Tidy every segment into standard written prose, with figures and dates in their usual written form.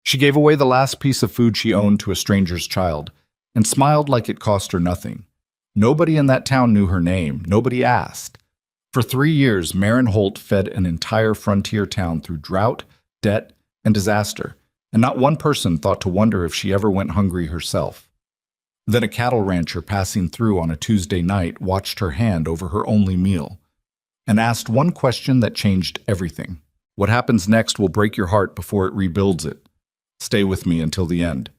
She gave away the last piece of food she owned to a stranger's child and smiled like it cost her nothing. Nobody in that town knew her name. Nobody asked. For 3 years, Marin Holt fed an entire frontier town through drought, debt, and disaster, and not one person thought to wonder if she ever went hungry herself. Then a cattle rancher passing through on a Tuesday night watched her hand over her only meal and asked one question that changed everything. What happens next will break your heart before it rebuilds it. Stay with me until the end.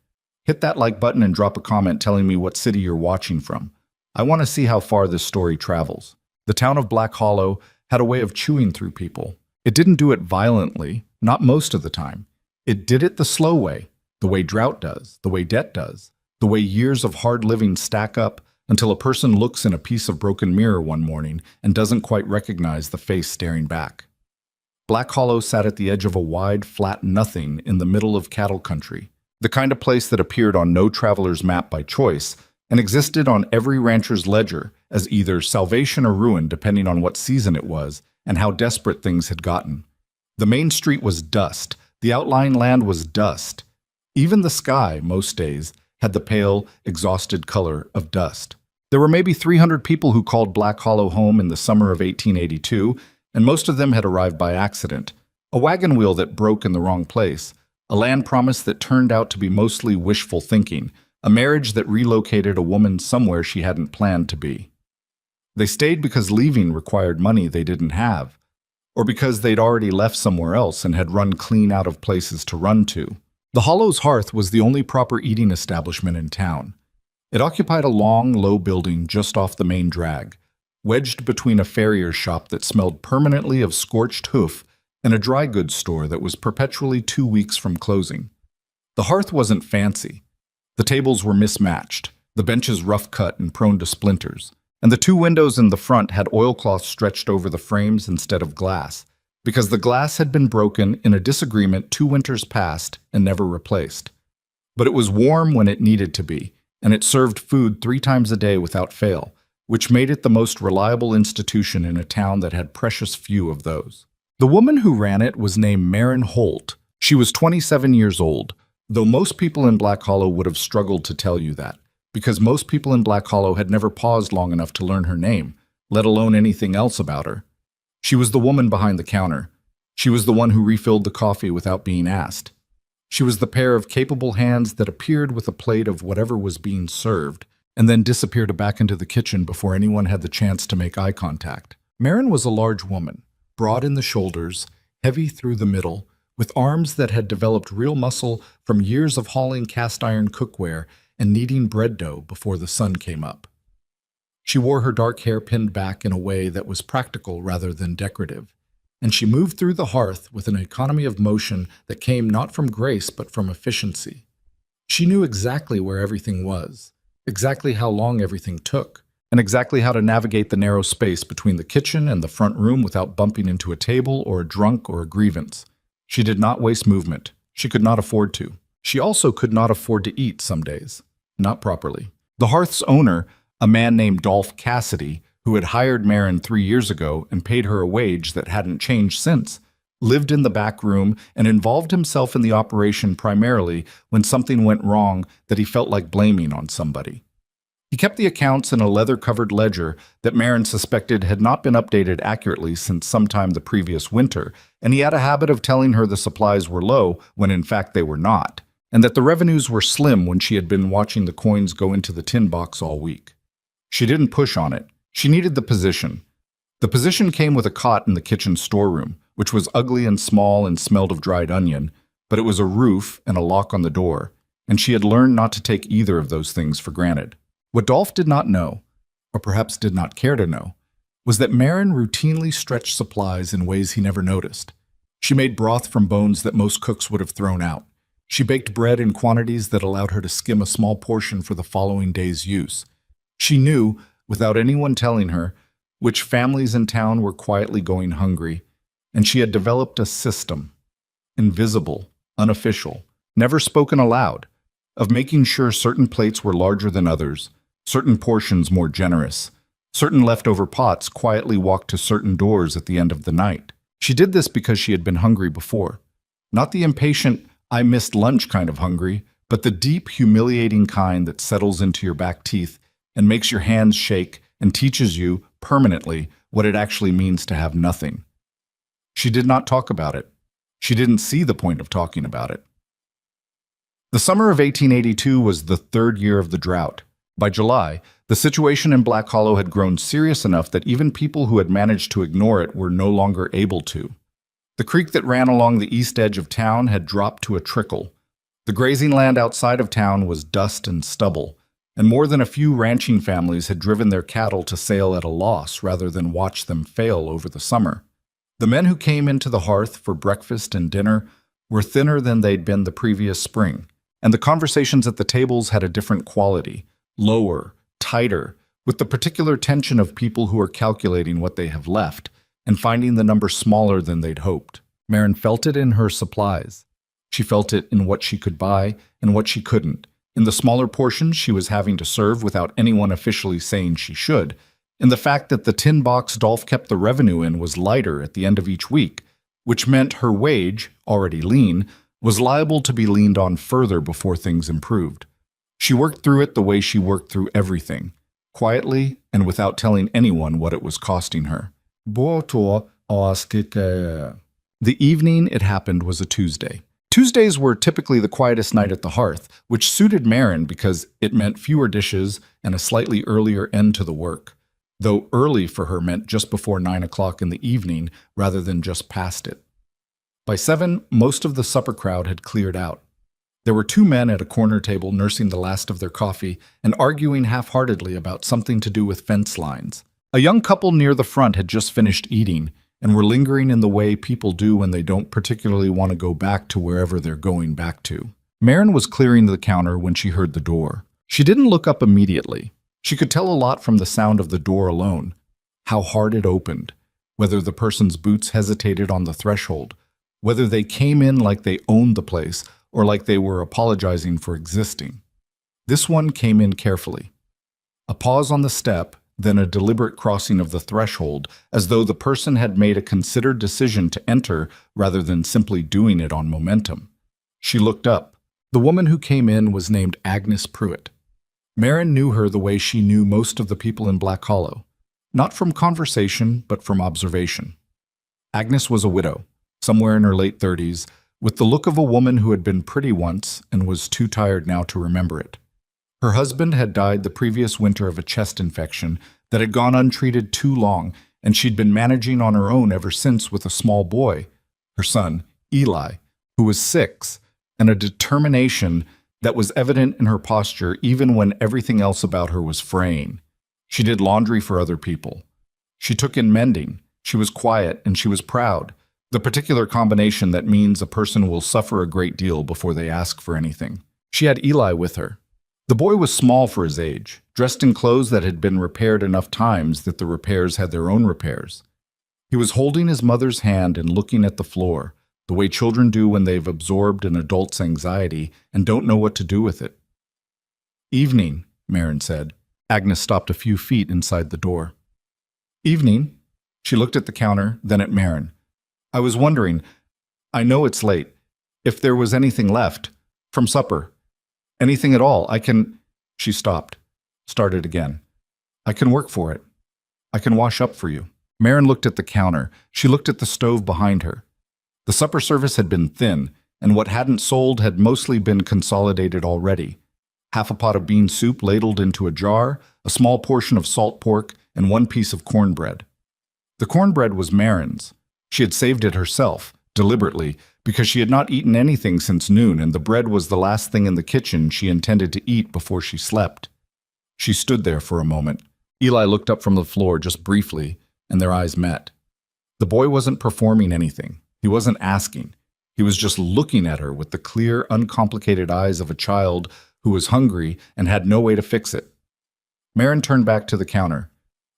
Hit that like button and drop a comment telling me what city you're watching from. I want to see how far this story travels. The town of Black Hollow had a way of chewing through people. It didn't do it violently, not most of the time. It did it the slow way, the way drought does, the way debt does, the way years of hard living stack up until a person looks in a piece of broken mirror one morning and doesn't quite recognize the face staring back. Black Hollow sat at the edge of a wide, flat nothing in the middle of cattle country, the kind of place that appeared on no traveler's map by choice and existed on every rancher's ledger as either salvation or ruin depending on what season it was and how desperate things had gotten. The main street was dust. The outlying land was dust. Even the sky, most days, had the pale, exhausted color of dust. There were maybe 300 people who called Black Hollow home in the summer of 1882, and most of them had arrived by accident. A wagon wheel that broke in the wrong place, a land promise that turned out to be mostly wishful thinking, a marriage that relocated a woman somewhere she hadn't planned to be. They stayed because leaving required money they didn't have, or because they'd already left somewhere else and had run clean out of places to run to. The Hollow's Hearth was the only proper eating establishment in town. It occupied a long, low building just off the main drag, wedged between a farrier's shop that smelled permanently of scorched hoof and a dry goods store that was perpetually 2 weeks from closing. The hearth wasn't fancy. The tables were mismatched, the benches rough-cut and prone to splinters, and the 2 windows in the front had oilcloth stretched over the frames instead of glass, because the glass had been broken in a disagreement 2 winters past and never replaced. But it was warm when it needed to be, and it served food 3 times a day without fail, which made it the most reliable institution in a town that had precious few of those. The woman who ran it was named Marin Holt. She was 27 years old, though most people in Black Hollow would have struggled to tell you that, because most people in Black Hollow had never paused long enough to learn her name, let alone anything else about her. She was the woman behind the counter. She was the one who refilled the coffee without being asked. She was the pair of capable hands that appeared with a plate of whatever was being served, and then disappeared back into the kitchen before anyone had the chance to make eye contact. Marin was a large woman, broad in the shoulders, heavy through the middle, with arms that had developed real muscle from years of hauling cast-iron cookware and kneading bread dough before the sun came up. She wore her dark hair pinned back in a way that was practical rather than decorative, and she moved through the hearth with an economy of motion that came not from grace but from efficiency. She knew exactly where everything was, exactly how long everything took, and exactly how to navigate the narrow space between the kitchen and the front room without bumping into a table or a drunk or a grievance. She did not waste movement. She could not afford to. She also could not afford to eat some days. Not properly. The hearth's owner, a man named Dolph Cassidy, who had hired Marin 3 years ago and paid her a wage that hadn't changed since, lived in the back room and involved himself in the operation primarily when something went wrong that he felt like blaming on somebody. He kept the accounts in a leather-covered ledger that Marin suspected had not been updated accurately since sometime the previous winter, and he had a habit of telling her the supplies were low when in fact they were not, and that the revenues were slim when she had been watching the coins go into the tin box all week. She didn't push on it. She needed the position. The position came with a cot in the kitchen storeroom, which was ugly and small and smelled of dried onion, but it was a roof and a lock on the door, and she had learned not to take either of those things for granted. What Dolph did not know, or perhaps did not care to know, was that Marin routinely stretched supplies in ways he never noticed. She made broth from bones that most cooks would have thrown out. She baked bread in quantities that allowed her to skim a small portion for the following day's use. She knew, without anyone telling her, which families in town were quietly going hungry, and she had developed a system, invisible, unofficial, never spoken aloud, of making sure certain plates were larger than others, certain portions more generous, certain leftover pots quietly walked to certain doors at the end of the night. She did this because she had been hungry before, not the impatient, I missed lunch kind of hungry, but the deep, humiliating kind that settles into your back teeth and makes your hands shake and teaches you, permanently, what it actually means to have nothing. She did not talk about it. She didn't see the point of talking about it. The summer of 1882 was the third year of the drought. By July, the situation in Black Hollow had grown serious enough that even people who had managed to ignore it were no longer able to. The creek that ran along the east edge of town had dropped to a trickle. The grazing land outside of town was dust and stubble, and more than a few ranching families had driven their cattle to sale at a loss rather than watch them fail over the summer. The men who came into the hearth for breakfast and dinner were thinner than they'd been the previous spring, and the conversations at the tables had a different quality, lower, tighter, with the particular tension of people who are calculating what they have left and finding the number smaller than they'd hoped. Marin felt it in her supplies. She felt it in what she could buy and what she couldn't, in the smaller portions she was having to serve without anyone officially saying she should, in the fact that the tin box Dolph kept the revenue in was lighter at the end of each week, which meant her wage, already lean, was liable to be leaned on further before things improved. She worked through it the way she worked through everything, quietly and without telling anyone what it was costing her. The evening it happened was a Tuesday. Tuesdays were typically the quietest night at the hearth, which suited Marin because it meant fewer dishes and a slightly earlier end to the work, though early for her meant just before 9 o'clock in the evening rather than just past it. By 7, most of the supper crowd had cleared out. There were 2 men at a corner table nursing the last of their coffee and arguing half-heartedly about something to do with fence lines. A young couple near the front had just finished eating and were lingering in the way people do when they don't particularly want to go back to wherever they're going back to. Marin was clearing the counter when she heard the door. She didn't look up immediately. She could tell a lot from the sound of the door alone, how hard it opened, whether the person's boots hesitated on the threshold, whether they came in like they owned the place or like they were apologizing for existing. This one came in carefully. A pause on the step, then a deliberate crossing of the threshold, as though the person had made a considered decision to enter rather than simply doing it on momentum. She looked up. The woman who came in was named Agnes Pruitt. Marin knew her the way she knew most of the people in Black Hollow, not from conversation, but from observation. Agnes was a widow, somewhere in her late 30s, with the look of a woman who had been pretty once and was too tired now to remember it. Her husband had died the previous winter of a chest infection that had gone untreated too long, and she'd been managing on her own ever since with a small boy, her son, Eli, who was 6, and a determination that was evident in her posture even when everything else about her was fraying. She did laundry for other people. She took in mending. She was quiet and she was proud, the particular combination that means a person will suffer a great deal before they ask for anything. She had Eli with her. The boy was small for his age, dressed in clothes that had been repaired enough times that the repairs had their own repairs. He was holding his mother's hand and looking at the floor, the way children do when they've absorbed an adult's anxiety and don't know what to do with it. "Evening," Marin said. Agnes stopped a few feet inside the door. "Evening." She looked at the counter, then at Marin. "I was wondering, I know it's late, if there was anything left, from supper. Anything at all, I can—" She stopped, started again. "I can work for it. I can wash up for you." Marin looked at the counter. She looked at the stove behind her. The supper service had been thin, and what hadn't sold had mostly been consolidated already. Half a pot of bean soup ladled into a jar, a small portion of salt pork, and 1 piece of cornbread. The cornbread was Marin's. She had saved it herself, deliberately, because she had not eaten anything since noon, and the bread was the last thing in the kitchen she intended to eat before she slept. She stood there for a moment. Eli looked up from the floor just briefly, and their eyes met. The boy wasn't performing anything. He wasn't asking. He was just looking at her with the clear, uncomplicated eyes of a child who was hungry and had no way to fix it. Marin turned back to the counter.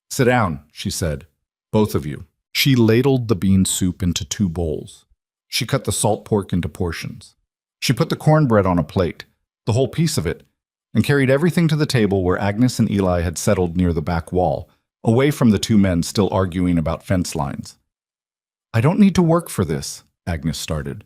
"Sit down," she said. "Both of you." She ladled the bean soup into 2 bowls. She cut the salt pork into portions. She put the cornbread on a plate, the whole piece of it, and carried everything to the table where Agnes and Eli had settled near the back wall, away from the 2 men still arguing about fence lines. "I don't need to work for this," Agnes started.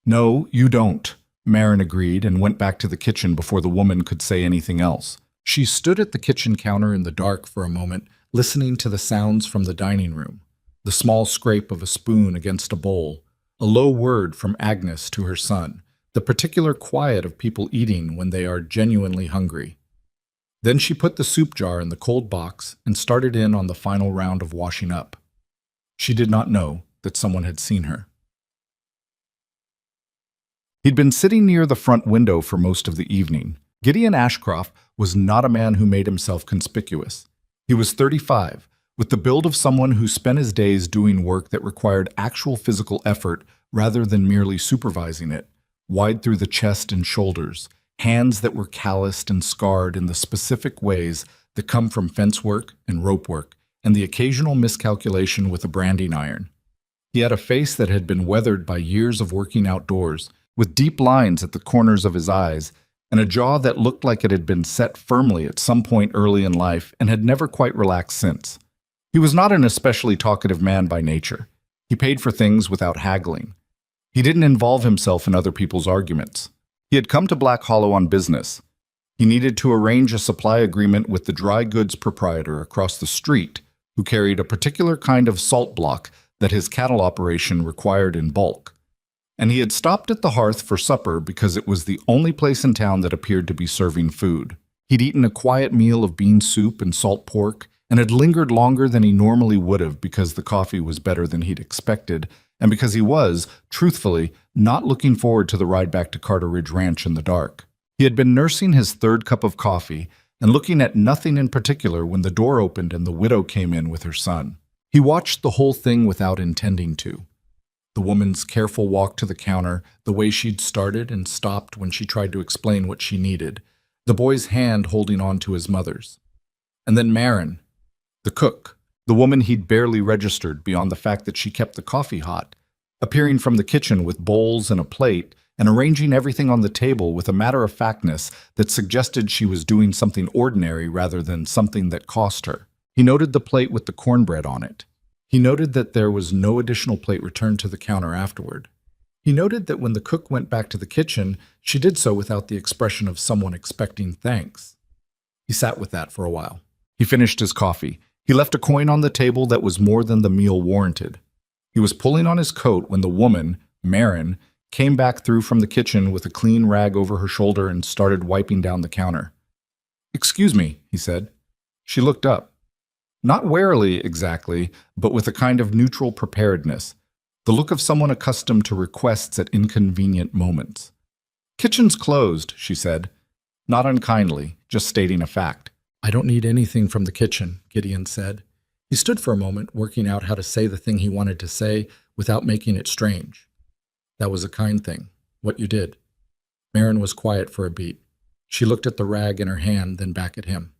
No, you don't, Marin agreed and went back to the kitchen before the woman could say anything else. She stood at the kitchen counter in the dark for a moment, listening to the sounds from the dining room. The small scrape of a spoon against a bowl, a low word from Agnes to her son, the particular quiet of people eating when they are genuinely hungry. Then she put the soup jar in the cold box and started in on the final round of washing up. She did not know that someone had seen her. He'd been sitting near the front window for most of the evening. Gideon Ashcroft was not a man who made himself conspicuous. He was 35, with the build of someone who spent his days doing work that required actual physical effort rather than merely supervising it, wide through the chest and shoulders, hands that were calloused and scarred in the specific ways that come from fence work and rope work, and the occasional miscalculation with a branding iron. He had a face that had been weathered by years of working outdoors, with deep lines at the corners of his eyes, and a jaw that looked like it had been set firmly at some point early in life and had never quite relaxed since. He was not an especially talkative man by nature. He paid for things without haggling. He didn't involve himself in other people's arguments. He had come to Black Hollow on business. He needed to arrange a supply agreement with the dry goods proprietor across the street, who carried a particular kind of salt block that his cattle operation required in bulk. And he had stopped at the hearth for supper because it was the only place in town that appeared to be serving food. He'd eaten a quiet meal of bean soup and salt pork, and had lingered longer than he normally would have because the coffee was better than he'd expected, and because he was, truthfully, not looking forward to the ride back to Carter Ridge Ranch in the dark. He had been nursing his third cup of coffee and looking at nothing in particular when the door opened and the widow came in with her son. He watched the whole thing without intending to. The woman's careful walk to the counter, the way she'd started and stopped when she tried to explain what she needed, the boy's hand holding on to his mother's. And then Marin, the cook, the woman he'd barely registered beyond the fact that she kept the coffee hot, appearing from the kitchen with bowls and a plate and arranging everything on the table with a matter-of-factness that suggested she was doing something ordinary rather than something that cost her. He noted the plate with the cornbread on it. He noted that there was no additional plate returned to the counter afterward. He noted that when the cook went back to the kitchen, she did so without the expression of someone expecting thanks. He sat with that for a while. He finished his coffee. He left a coin on the table that was more than the meal warranted. He was pulling on his coat when the woman, Marin, came back through from the kitchen with a clean rag over her shoulder and started wiping down the counter. "Excuse me," he said. She looked up. Not warily, exactly, but with a kind of neutral preparedness, the look of someone accustomed to requests at inconvenient moments. "Kitchen's closed," she said. Not unkindly, just stating a fact. "I don't need anything from the kitchen," Gideon said. He stood for a moment, working out how to say the thing he wanted to say without making it strange. "That was a kind thing, what you did." Marin was quiet for a beat. She looked at the rag in her hand, then back at him.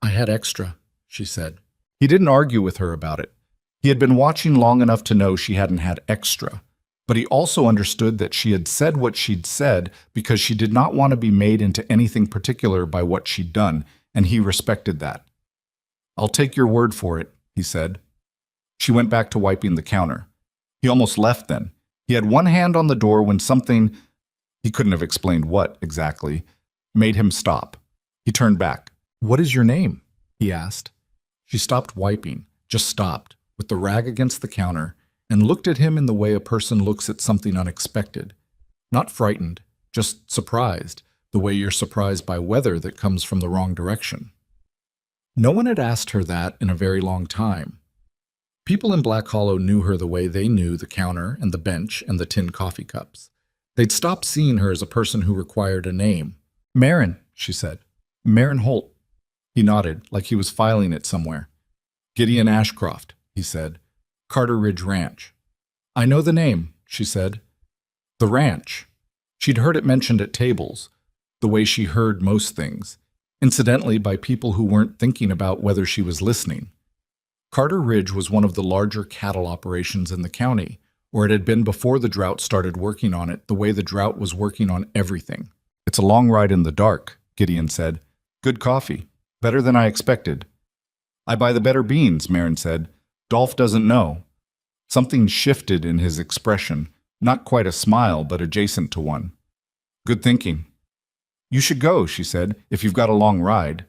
"I had extra," she said. He didn't argue with her about it. He had been watching long enough to know she hadn't had extra, but he also understood that she had said what she'd said because she did not want to be made into anything particular by what she'd done, and he respected that. "I'll take your word for it," he said. She went back to wiping the counter. He almost left then. He had one hand on the door when something, he couldn't have explained what exactly, made him stop. He turned back. "What is your name?" he asked. She stopped wiping, just stopped, with the rag against the counter, and looked at him in the way a person looks at something unexpected. Not frightened, just surprised, the way you're surprised by weather that comes from the wrong direction. No one had asked her that in a very long time. People in Black Hollow knew her the way they knew the counter and the bench and the tin coffee cups. They'd stopped seeing her as a person who required a name. "Marin," she said. "Marin Holt." He nodded, like he was filing it somewhere. "Gideon Ashcroft," he said. "Carter Ridge Ranch." "I know the name," she said. The ranch. She'd heard it mentioned at tables, the way she heard most things, incidentally by people who weren't thinking about whether she was listening. Carter Ridge was one of the larger cattle operations in the county, or it had been before the drought started working on it the way the drought was working on everything. "It's a long ride in the dark," Gideon said. "Good coffee. Better than I expected." "I buy the better beans," Marin said. "Dolph doesn't know." Something shifted in his expression, Not quite a smile, but adjacent to one. Good thinking. You should go, she said, if you've got a long ride.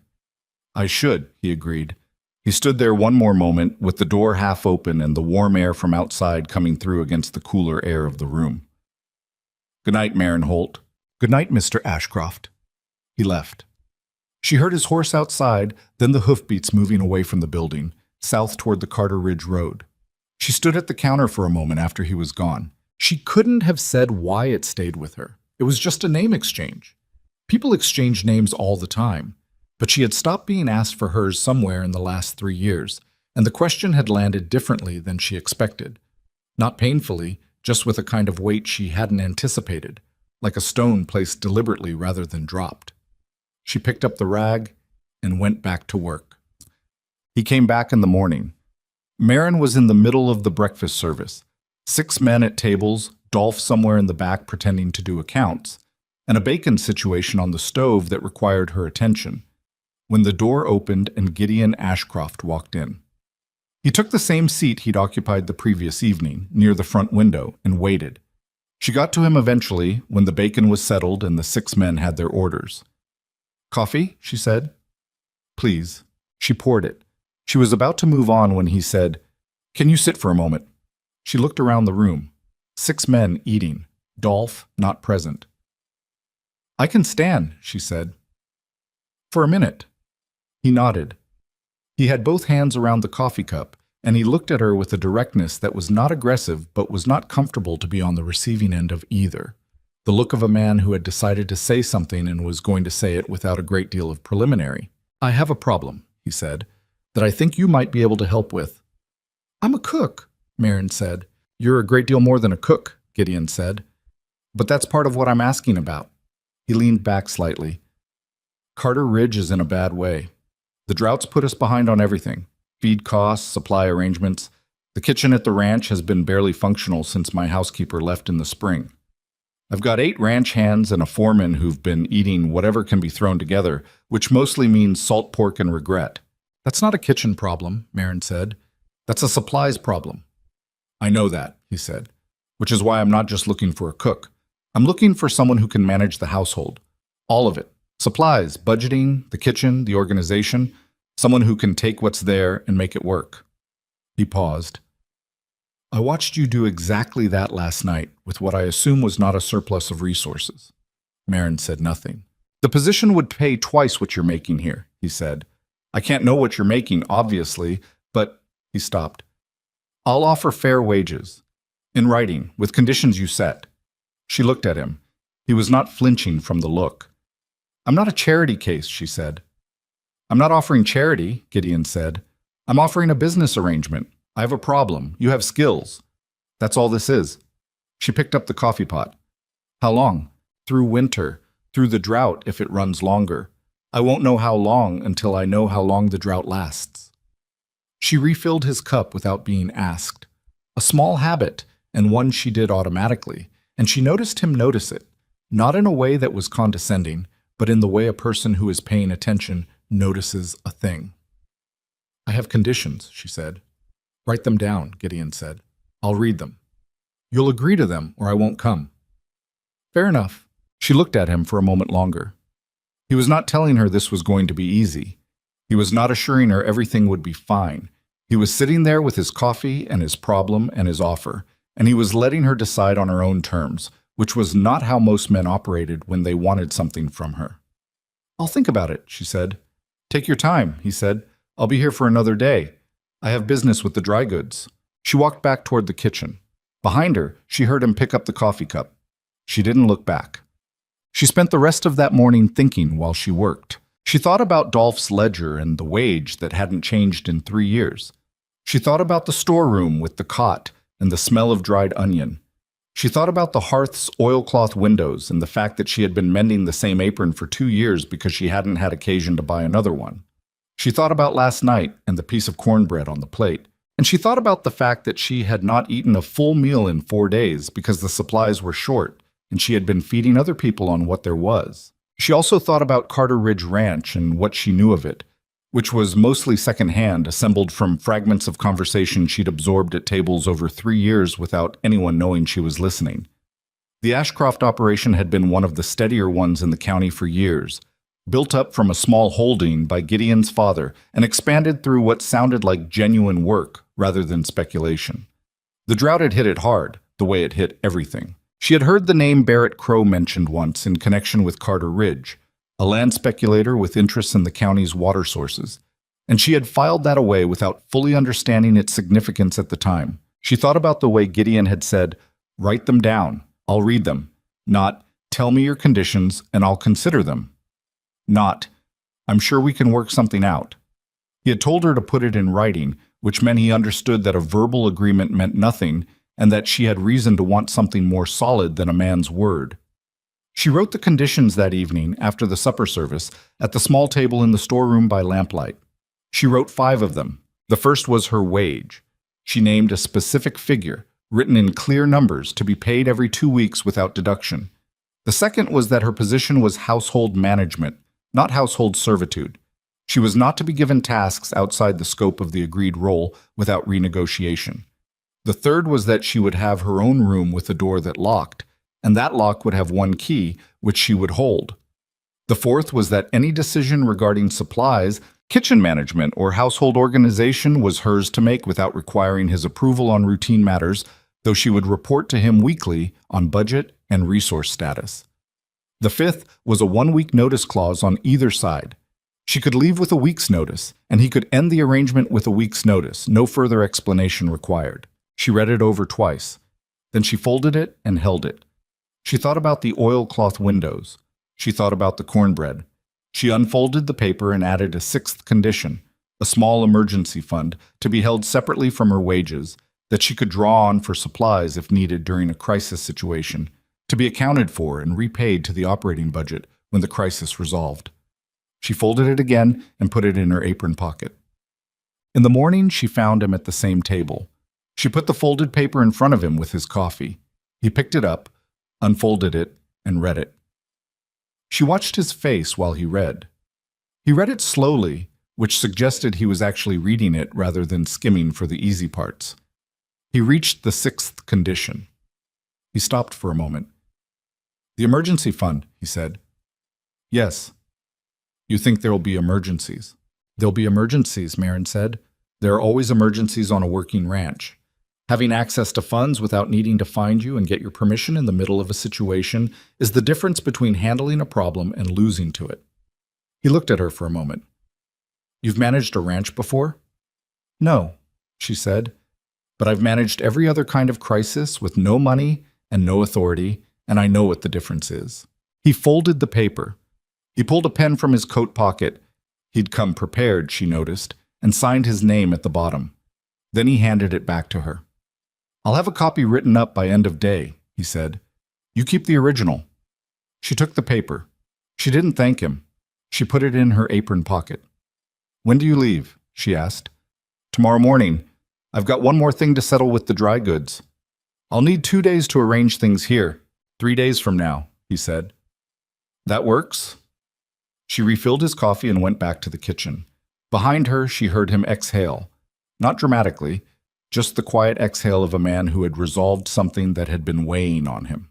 I should, he agreed. He stood there one more moment, with the door half open and the warm air from outside coming through against the cooler air of the room. Good night, Marin Holt. Good night, Mr. Ashcroft. He left. She heard his horse outside, then the hoofbeats moving away from the building, south toward the Carter Ridge Road. She stood at the counter for a moment after he was gone. She couldn't have said why it stayed with her. It was just a name exchange. People exchange names all the time. But she had stopped being asked for hers somewhere in the last 3 years, and the question had landed differently than she expected. Not painfully, just with a kind of weight she hadn't anticipated, like a stone placed deliberately rather than dropped. She picked up the rag and went back to work. He came back in the morning. Marin was in the middle of the breakfast service. 6 men at tables, Dolph somewhere in the back pretending to do accounts, and a bacon situation on the stove that required her attention, when the door opened and Gideon Ashcroft walked in. He took the same seat he'd occupied the previous evening, near the front window, and waited. She got to him eventually, when the bacon was settled and the 6 men had their orders. Coffee? She said. Please. She poured it. She was about to move on when he said, Can you sit for a moment? She looked around the room. 6 men eating. Dolph not present. I can stand, she said. For a minute. He nodded. He had both hands around the coffee cup, and he looked at her with a directness that was not aggressive but was not comfortable to be on the receiving end of either. The look of a man who had decided to say something and was going to say it without a great deal of preliminary. I have a problem, he said, that I think you might be able to help with. I'm a cook, Marin said. You're a great deal more than a cook, Gideon said. But that's part of what I'm asking about. He leaned back slightly. Carter Ridge is in a bad way. The drought's put us behind on everything. Feed costs, supply arrangements. The kitchen at the ranch has been barely functional since my housekeeper left in the spring. I've got 8 ranch hands and a foreman who've been eating whatever can be thrown together, which mostly means salt pork and regret. That's not a kitchen problem, Marin said. That's a supplies problem. I know that, he said, which is why I'm not just looking for a cook. I'm looking for someone who can manage the household. All of it. Supplies, budgeting, the kitchen, the organization. Someone who can take what's there and make it work. He paused. I watched you do exactly that last night with what I assume was not a surplus of resources. Marin said nothing. The position would pay twice what you're making here, he said. I can't know what you're making, obviously, but... He stopped. I'll offer fair wages. In writing, with conditions you set. She looked at him. He was not flinching from the look. I'm not a charity case, she said. I'm not offering charity, Gideon said. I'm offering a business arrangement. I have a problem. You have skills. That's all this is. She picked up the coffee pot. How long? Through winter. Through the drought if it runs longer. I won't know how long until I know how long the drought lasts. She refilled his cup without being asked. A small habit, and one she did automatically, and she noticed him notice it, not in a way that was condescending, but in the way a person who is paying attention notices a thing. I have conditions, she said. Write them down, Gideon said. I'll read them. You'll agree to them, or I won't come. Fair enough. She looked at him for a moment longer. He was not telling her this was going to be easy. He was not assuring her everything would be fine. He was sitting there with his coffee and his problem and his offer, and he was letting her decide on her own terms, which was not how most men operated when they wanted something from her. I'll think about it, she said. Take your time, he said. I'll be here for another day. I have business with the dry goods. She walked back toward the kitchen. Behind her, she heard him pick up the coffee cup. She didn't look back. She spent the rest of that morning thinking while she worked. She thought about Dolph's ledger and the wage that hadn't changed in 3 years. She thought about the storeroom with the cot and the smell of dried onion. She thought about the hearth's oilcloth windows and the fact that she had been mending the same apron for 2 years because she hadn't had occasion to buy another one. She thought about last night and the piece of cornbread on the plate. And she thought about the fact that she had not eaten a full meal in 4 days because the supplies were short and she had been feeding other people on what there was. She also thought about Carter Ridge Ranch and what she knew of it, which was mostly secondhand, assembled from fragments of conversation she'd absorbed at tables over 3 years without anyone knowing she was listening. The Ashcroft operation had been one of the steadier ones in the county for years, built up from a small holding by Gideon's father and expanded through what sounded like genuine work rather than speculation. The drought had hit it hard, the way it hit everything. She had heard the name Barrett Crow mentioned once in connection with Carter Ridge, a land speculator with interests in the county's water sources, and she had filed that away without fully understanding its significance at the time. She thought about the way Gideon had said, "Write them down, I'll read them," not "Tell me your conditions and I'll consider them," not "I'm sure we can work something out." He had told her to put it in writing, which meant he understood that a verbal agreement meant nothing and that she had reason to want something more solid than a man's word. She wrote the conditions that evening after the supper service at the small table in the storeroom by lamplight. She wrote 5 of them. The first was her wage. She named a specific figure, written in clear numbers, to be paid every 2 weeks without deduction. The second was that her position was household management, not household servitude. She was not to be given tasks outside the scope of the agreed role without renegotiation. The third was that she would have her own room with a door that locked, and that lock would have one key, which she would hold. The fourth was that any decision regarding supplies, kitchen management, or household organization was hers to make without requiring his approval on routine matters, though she would report to him weekly on budget and resource status. The fifth was a 1-week notice clause on either side. She could leave with a week's notice, and he could end the arrangement with a week's notice, no further explanation required. She read it over twice. Then she folded it and held it. She thought about the oilcloth windows. She thought about the cornbread. She unfolded the paper and added a 6th condition, a small emergency fund to be held separately from her wages, that she could draw on for supplies if needed during a crisis situation, to be accounted for and repaid to the operating budget when the crisis resolved. She folded it again and put it in her apron pocket. In the morning, she found him at the same table. She put the folded paper in front of him with his coffee. He picked it up, unfolded it, and read it. She watched his face while he read. He read it slowly, which suggested he was actually reading it rather than skimming for the easy parts. He reached the 6th condition. He stopped for a moment. "The emergency fund," he said. "Yes." "You think there will be emergencies?" "There'll be emergencies," Marin said. "There are always emergencies on a working ranch. Having access to funds without needing to find you and get your permission in the middle of a situation is the difference between handling a problem and losing to it." He looked at her for a moment. "You've managed a ranch before?" "No," she said, "but I've managed every other kind of crisis with no money and no authority, and I know what the difference is." He folded the paper. He pulled a pen from his coat pocket. He'd come prepared, she noticed, and signed his name at the bottom. Then he handed it back to her. "I'll have a copy written up by end of day," he said. "You keep the original." She took the paper. She didn't thank him. She put it in her apron pocket. "When do you leave?" she asked. "Tomorrow morning. I've got one more thing to settle with the dry goods." "I'll need 2 days to arrange things here. 3 days from now," he said. "That works?" She refilled his coffee and went back to the kitchen. Behind her, she heard him exhale. Not dramatically, just the quiet exhale of a man who had resolved something that had been weighing on him.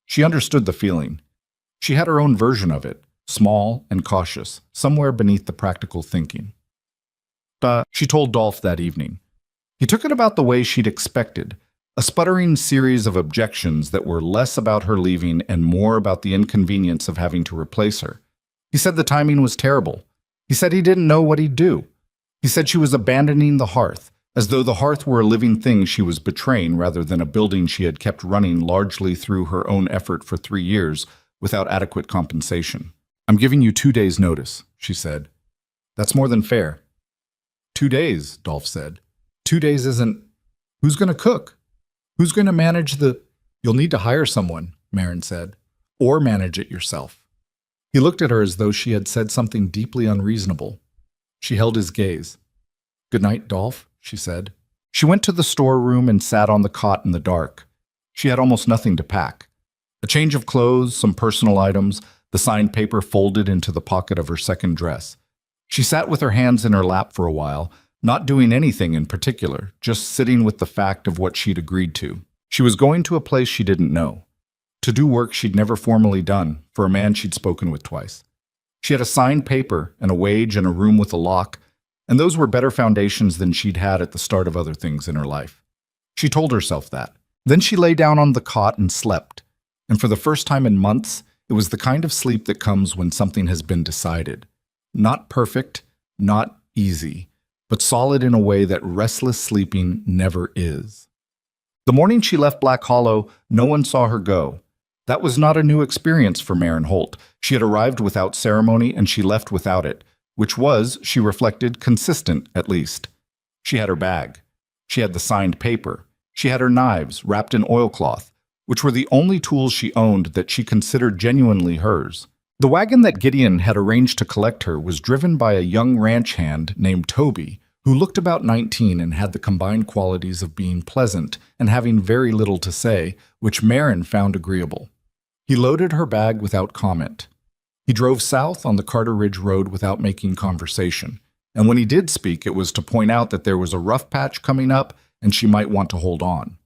She understood the feeling. She had her own version of it, small and cautious, somewhere beneath the practical thinking. She told Dolph that evening. He took it about the way she'd expected, a sputtering series of objections that were less about her leaving and more about the inconvenience of having to replace her. He said the timing was terrible. He said he didn't know what he'd do. He said she was abandoning the hearth, as though the hearth were a living thing she was betraying rather than a building she had kept running largely through her own effort for 3 years without adequate compensation. "I'm giving you 2 days' notice," she said. "That's more than fair." 2 days, Dolph said. 2 days isn't... Who's going to cook? Who's going to manage the... "You'll need to hire someone," Marin said. "Or manage it yourself." He looked at her as though she had said something deeply unreasonable. She held his gaze. "Good night, Dolph," she said. She went to the storeroom and sat on the cot in the dark. She had almost nothing to pack. A change of clothes, some personal items, the signed paper folded into the pocket of her second dress. She sat with her hands in her lap for a while, not doing anything in particular, just sitting with the fact of what she'd agreed to. She was going to a place she didn't know, to do work she'd never formally done for a man she'd spoken with twice. She had a signed paper and a wage and a room with a lock, and those were better foundations than she'd had at the start of other things in her life. She told herself that. Then she lay down on the cot and slept, and for the first time in months, it was the kind of sleep that comes when something has been decided. Not perfect, not easy, but solid in a way that restless sleeping never is. The morning she left Black Hollow, no one saw her go. That was not a new experience for Maren Holt. She had arrived without ceremony and she left without it, which was, she reflected, consistent at least. She had her bag. She had the signed paper. She had her knives wrapped in oilcloth, which were the only tools she owned that she considered genuinely hers. The wagon that Gideon had arranged to collect her was driven by a young ranch hand named Toby, who looked about 19 and had the combined qualities of being pleasant and having very little to say, which Maren found agreeable. He loaded her bag without comment. He drove south on the Carter Ridge Road without making conversation, and when he did speak, it was to point out that there was a rough patch coming up and she might want to hold on.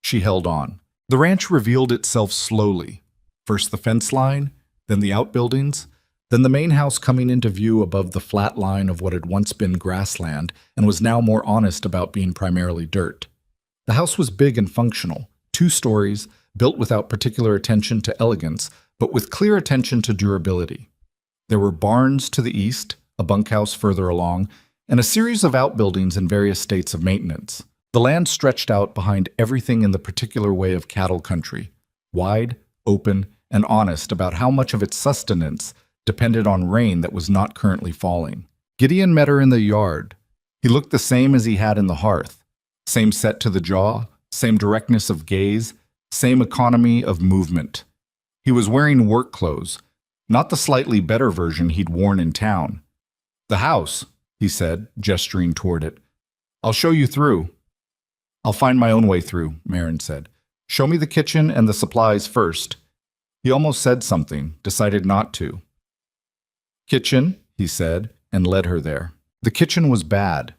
She held on. The ranch revealed itself slowly. First the fence line, then the outbuildings, then the main house coming into view above the flat line of what had once been grassland and was now more honest about being primarily dirt. The house was big and functional, 2 stories, built without particular attention to elegance, but with clear attention to durability. There were barns to the east, a bunkhouse further along, and a series of outbuildings in various states of maintenance. The land stretched out behind everything in the particular way of cattle country, wide, open, and honest about how much of its sustenance depended on rain that was not currently falling. Gideon met her in the yard. He looked the same as he had in the hearth. Same set to the jaw, same directness of gaze, same economy of movement. He was wearing work clothes, not the slightly better version he'd worn in town. "The house," he said, gesturing toward it. "I'll show you through." "I'll find my own way through," Maren said. "Show me the kitchen and the supplies first." He almost said something, decided not to. "Kitchen," he said, and led her there. The kitchen was bad.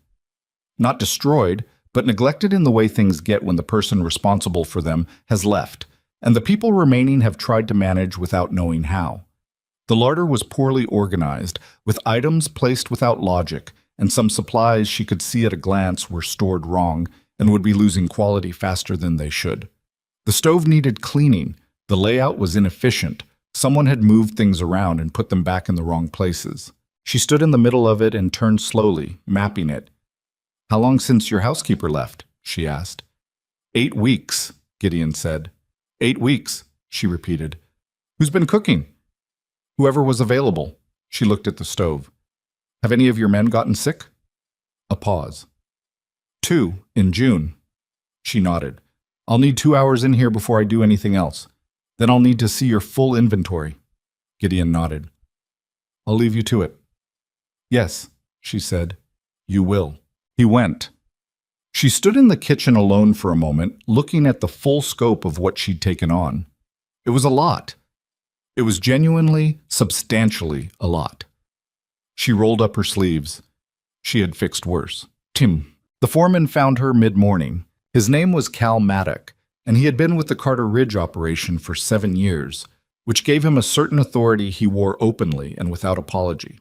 Not destroyed, but neglected in the way things get when the person responsible for them has left, and the people remaining have tried to manage without knowing how. The larder was poorly organized, with items placed without logic, and some supplies she could see at a glance were stored wrong and would be losing quality faster than they should. The stove needed cleaning. The layout was inefficient. Someone had moved things around and put them back in the wrong places. She stood in the middle of it and turned slowly, mapping it. "How long since your housekeeper left?" she asked. 8 weeks, Gideon said. 8 weeks, she repeated. "Who's been cooking?" "Whoever was available." She looked at the stove. "Have any of your men gotten sick?" A pause. 2, in June. She nodded. "I'll need 2 hours in here before I do anything else. Then I'll need to see your full inventory." Gideon nodded. "I'll leave you to it." "Yes," she said. "You will." He went. She stood in the kitchen alone for a moment, looking at the full scope of what she'd taken on. It was a lot. It was genuinely, substantially a lot. She rolled up her sleeves. She had fixed worse. Tim. The foreman found her mid-morning. His name was Cal Maddock, and he had been with the Carter Ridge operation for 7 years, which gave him a certain authority he wore openly and without apology.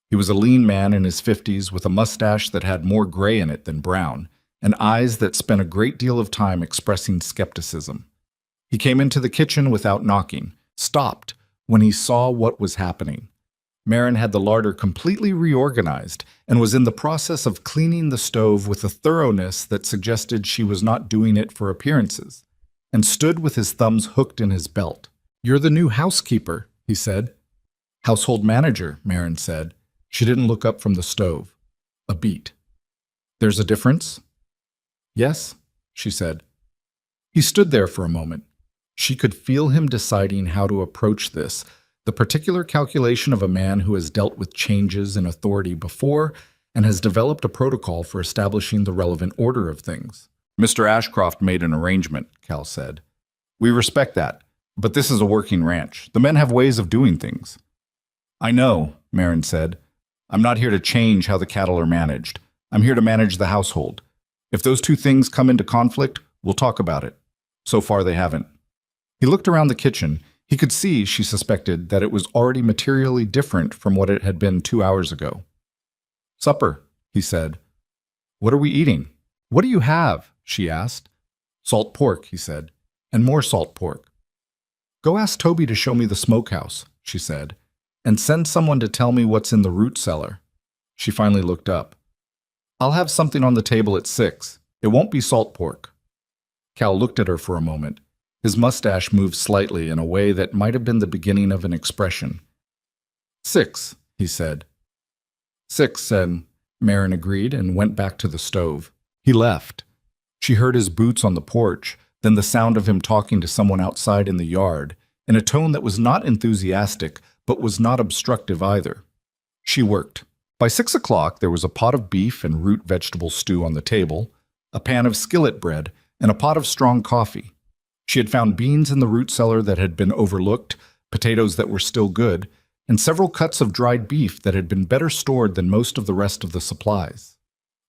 He was a lean man in his 50s with a mustache that had more gray in it than brown, and eyes that spent a great deal of time expressing skepticism. He came into the kitchen without knocking, stopped when he saw what was happening. Maren had the larder completely reorganized and was in the process of cleaning the stove with a thoroughness that suggested she was not doing it for appearances, and stood with his thumbs hooked in his belt. "You're the new housekeeper," he said. "Household manager," Maren said. She didn't look up from the stove. A beat. "There's a difference?" "Yes," she said. He stood there for a moment. She could feel him deciding how to approach this, the particular calculation of a man who has dealt with changes in authority before and has developed a protocol for establishing the relevant order of things. "Mr. Ashcroft made an arrangement," Cal said. "We respect that, but this is a working ranch. The men have ways of doing things." "I know," Maren said. I'm not here to change how the cattle are managed. I'm here to manage the household. If those two things come into conflict, we'll talk about it. So far, they haven't. He looked around the kitchen. He could see, she suspected, that it was already materially different from what it had been 2 hours ago. Supper, he said. What are we eating? What do you have? She asked. Salt pork, he said, and more salt pork. Go ask Toby to show me the smokehouse, she said, and send someone to tell me what's in the root cellar. She finally looked up. I'll have something on the table at 6. It won't be salt pork. Cal looked at her for a moment. His mustache moved slightly in a way that might have been the beginning of an expression. 6, he said. 6, said Marin agreed and went back to the stove. He left. She heard his boots on the porch, then the sound of him talking to someone outside in the yard, in a tone that was not enthusiastic, but was not obstructive either. She worked. By 6 o'clock, there was a pot of beef and root vegetable stew on the table, a pan of skillet bread, and a pot of strong coffee. She had found beans in the root cellar that had been overlooked, potatoes that were still good, and several cuts of dried beef that had been better stored than most of the rest of the supplies.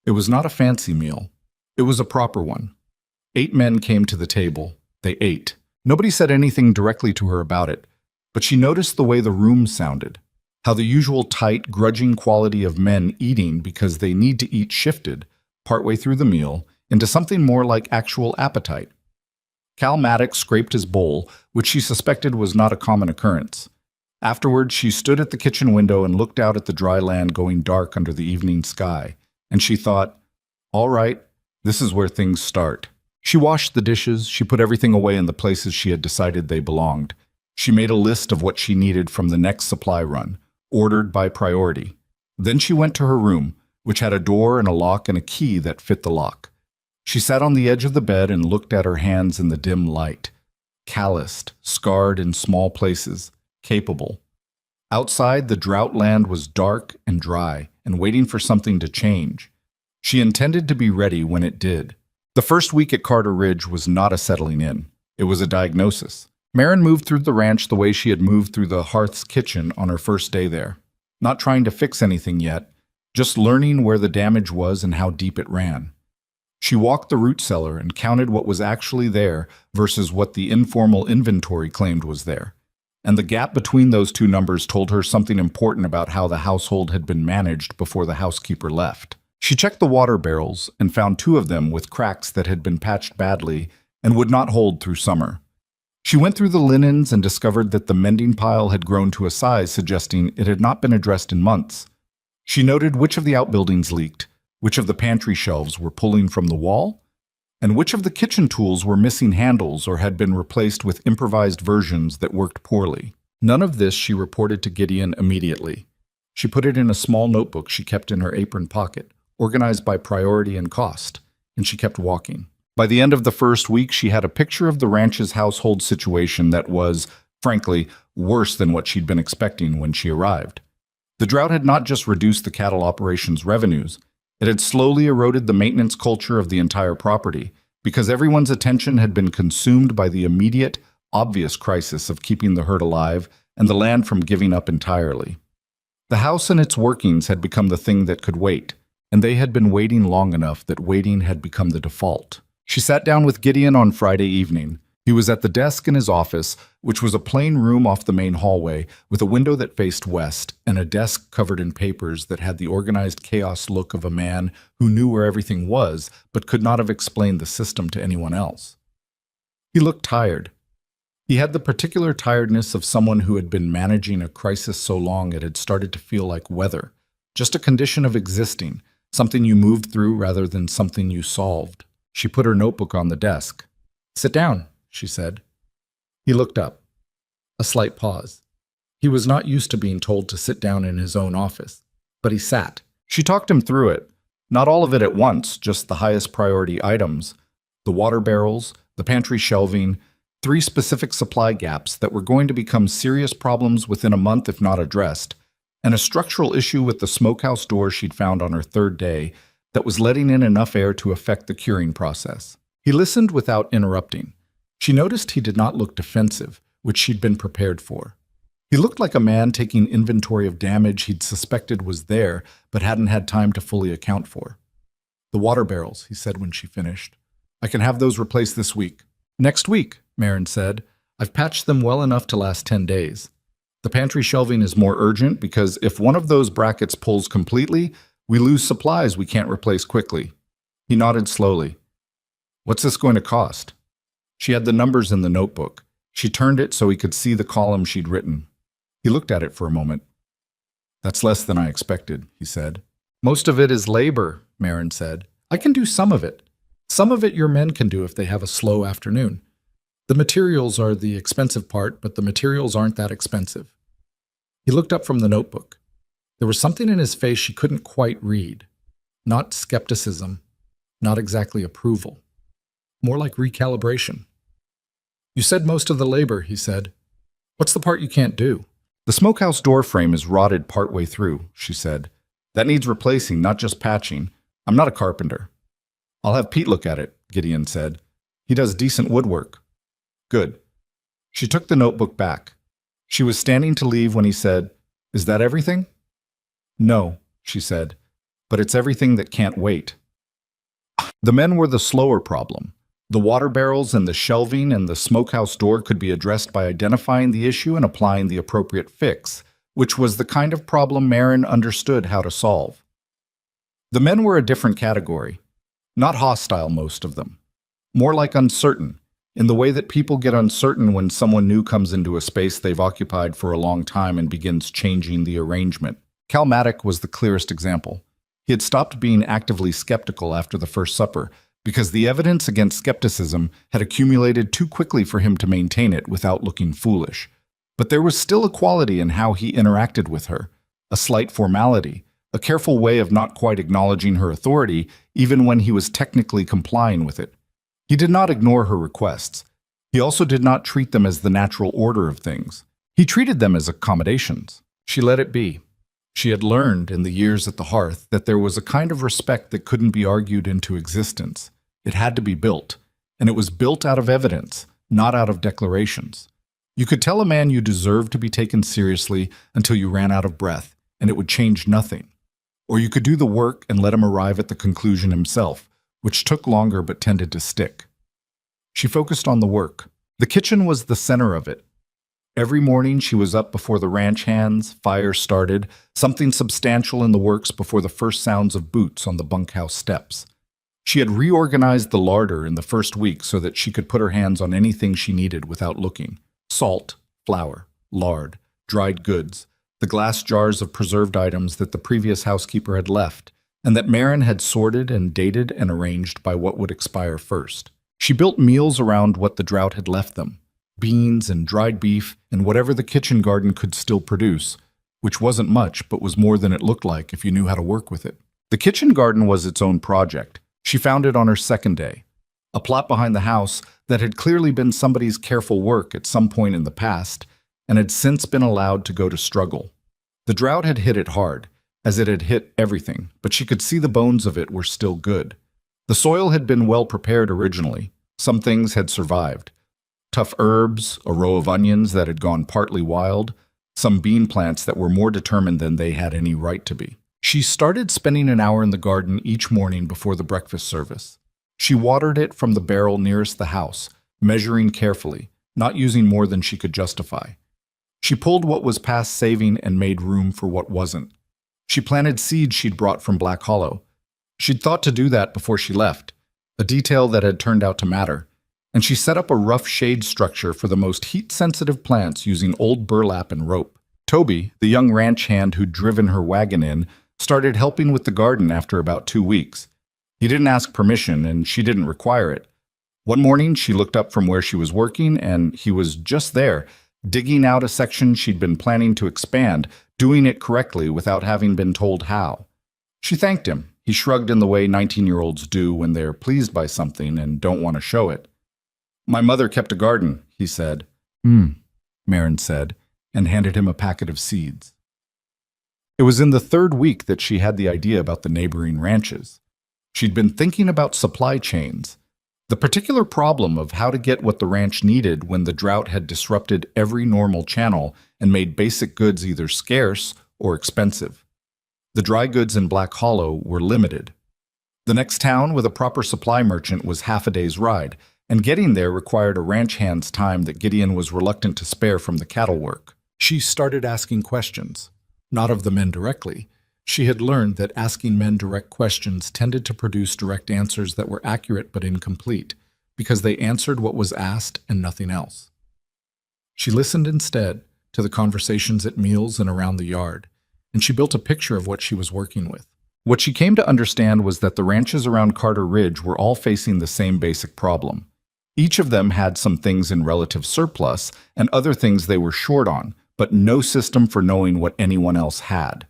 It was not a fancy meal. It was a proper one. 8 men came to the table. They ate. Nobody said anything directly to her about it, but she noticed the way the room sounded, how the usual tight, grudging quality of men eating because they need to eat shifted, partway through the meal, into something more like actual appetite. Cal Maddox scraped his bowl, which she suspected was not a common occurrence. Afterwards, she stood at the kitchen window and looked out at the dry land going dark under the evening sky, and she thought, all right, this is where things start. She washed the dishes, she put everything away in the places she had decided they belonged. She made a list of what she needed from the next supply run, ordered by priority. Then she went to her room, which had a door and a lock and a key that fit the lock. She sat on the edge of the bed and looked at her hands in the dim light. Calloused, scarred in small places, capable. Outside, the drought land was dark and dry and waiting for something to change. She intended to be ready when it did. The first week at Carter Ridge was not a settling in. It was a diagnosis. Marin moved through the ranch the way she had moved through the hearth's kitchen on her first day there. Not trying to fix anything yet, just learning where the damage was and how deep it ran. She walked the root cellar and counted what was actually there versus what the informal inventory claimed was there. And the gap between those two numbers told her something important about how the household had been managed before the housekeeper left. She checked the water barrels and found 2 of them with cracks that had been patched badly and would not hold through summer. She went through the linens and discovered that the mending pile had grown to a size suggesting it had not been addressed in months. She noted which of the outbuildings leaked, which of the pantry shelves were pulling from the wall, and which of the kitchen tools were missing handles or had been replaced with improvised versions that worked poorly. None of this she reported to Gideon immediately. She put it in a small notebook she kept in her apron pocket, organized by priority and cost, and she kept walking. By the end of the first week, she had a picture of the ranch's household situation that was, frankly, worse than what she'd been expecting when she arrived. The drought had not just reduced the cattle operations' revenues, it had slowly eroded the maintenance culture of the entire property, because everyone's attention had been consumed by the immediate, obvious crisis of keeping the herd alive and the land from giving up entirely. The house and its workings had become the thing that could wait, and they had been waiting long enough that waiting had become the default. She sat down with Gideon on Friday evening. He was at the desk in his office, which was a plain room off the main hallway, with a window that faced west, and a desk covered in papers that had the organized chaos look of a man who knew where everything was, but could not have explained the system to anyone else. He looked tired. He had the particular tiredness of someone who had been managing a crisis so long it had started to feel like weather, just a condition of existing, something you moved through rather than something you solved. She put her notebook on the desk. "Sit down," she said. He looked up. A slight pause. He was not used to being told to sit down in his own office, but he sat. She talked him through it. Not all of it at once, just the highest priority items. The water barrels, the pantry shelving, 3 specific supply gaps that were going to become serious problems within a month if not addressed, and a structural issue with the smokehouse door she'd found on her 3rd day that was letting in enough air to affect the curing process. He listened without interrupting. She noticed he did not look defensive, which she'd been prepared for. He looked like a man taking inventory of damage he'd suspected was there but hadn't had time to fully account for. "The water barrels," he said when she finished. "I can have those replaced this week." "Next week," Marin said. "I've patched them well enough to last 10 days. The pantry shelving is more urgent because if one of those brackets pulls completely, we lose supplies we can't replace quickly." He nodded slowly. "What's this going to cost?" She had the numbers in the notebook. She turned it so he could see the column she'd written. He looked at it for a moment. "That's less than I expected," he said. "Most of it is labor," Marin said. "I can do some of it. Some of it your men can do if they have a slow afternoon. The materials are the expensive part, but the materials aren't that expensive." He looked up from the notebook. There was something in his face she couldn't quite read. Not skepticism, not exactly approval. More like recalibration. "You said most of the labor," he said. "What's the part you can't do?" "The smokehouse door frame is rotted partway through," she said. "That needs replacing, not just patching. I'm not a carpenter." "I'll have Pete look at it," Gideon said. "He does decent woodwork." "Good." She took the notebook back. She was standing to leave when he said, "Is that everything?" "No," she said, "but it's everything that can't wait." The men were the slower problem. The water barrels and the shelving and the smokehouse door could be addressed by identifying the issue and applying the appropriate fix, which was the kind of problem Marin understood how to solve. The men were a different category. Not hostile, most of them. More like uncertain, in the way that people get uncertain when someone new comes into a space they've occupied for a long time and begins changing the arrangement. Cal Maddock was the clearest example. He had stopped being actively skeptical after the first supper, because the evidence against skepticism had accumulated too quickly for him to maintain it without looking foolish. But there was still a quality in how he interacted with her, a slight formality, a careful way of not quite acknowledging her authority even when he was technically complying with it. He did not ignore her requests. He also did not treat them as the natural order of things. He treated them as accommodations. She let it be. She had learned in the years at the hearth that there was a kind of respect that couldn't be argued into existence. It had to be built, and it was built out of evidence, not out of declarations. You could tell a man you deserved to be taken seriously until you ran out of breath, and it would change nothing. Or you could do the work and let him arrive at the conclusion himself, which took longer but tended to stick. She focused on the work. The kitchen was the center of it. Every morning she was up before the ranch hands, fire started, something substantial in the works before the first sounds of boots on the bunkhouse steps. She had reorganized the larder in the first week so that she could put her hands on anything she needed without looking. Salt, flour, lard, dried goods, the glass jars of preserved items that the previous housekeeper had left, and that Marin had sorted and dated and arranged by what would expire first. She built meals around what the drought had left them. Beans and dried beef and whatever the kitchen garden could still produce, which wasn't much but was more than it looked like if you knew how to work with it. The kitchen garden was its own project. She found it on her second day. A plot behind the house that had clearly been somebody's careful work at some point in the past and had since been allowed to go to struggle. The drought had hit it hard, as it had hit everything, but she could see the bones of it were still good. The soil had been well prepared originally. Some things had survived. Tough herbs, a row of onions that had gone partly wild, some bean plants that were more determined than they had any right to be. She started spending an hour in the garden each morning before the breakfast service. She watered it from the barrel nearest the house, measuring carefully, not using more than she could justify. She pulled what was past saving and made room for what wasn't. She planted seeds she'd brought from Black Hollow. She'd thought to do that before she left, a detail that had turned out to matter. And she set up a rough shade structure for the most heat-sensitive plants using old burlap and rope. Toby, the young ranch hand who'd driven her wagon in, started helping with the garden after about 2 weeks. He didn't ask permission, and she didn't require it. One morning, she looked up from where she was working, and he was just there, digging out a section she'd been planning to expand, doing it correctly without having been told how. She thanked him. He shrugged in the way 19-year-olds do when they're pleased by something and don't want to show it. "My mother kept a garden," he said. Marin said, and handed him a packet of seeds. It was in the 3rd week that she had the idea about the neighboring ranches. She'd been thinking about supply chains. The particular problem of how to get what the ranch needed when the drought had disrupted every normal channel and made basic goods either scarce or expensive. The dry goods in Black Hollow were limited. The next town with a proper supply merchant was half a day's ride, and getting there required a ranch hand's time that Gideon was reluctant to spare from the cattle work. She started asking questions, not of the men directly. She had learned that asking men direct questions tended to produce direct answers that were accurate but incomplete, because they answered what was asked and nothing else. She listened instead to the conversations at meals and around the yard, and she built a picture of what she was working with. What she came to understand was that the ranches around Carter Ridge were all facing the same basic problem. Each of them had some things in relative surplus and other things they were short on, but no system for knowing what anyone else had.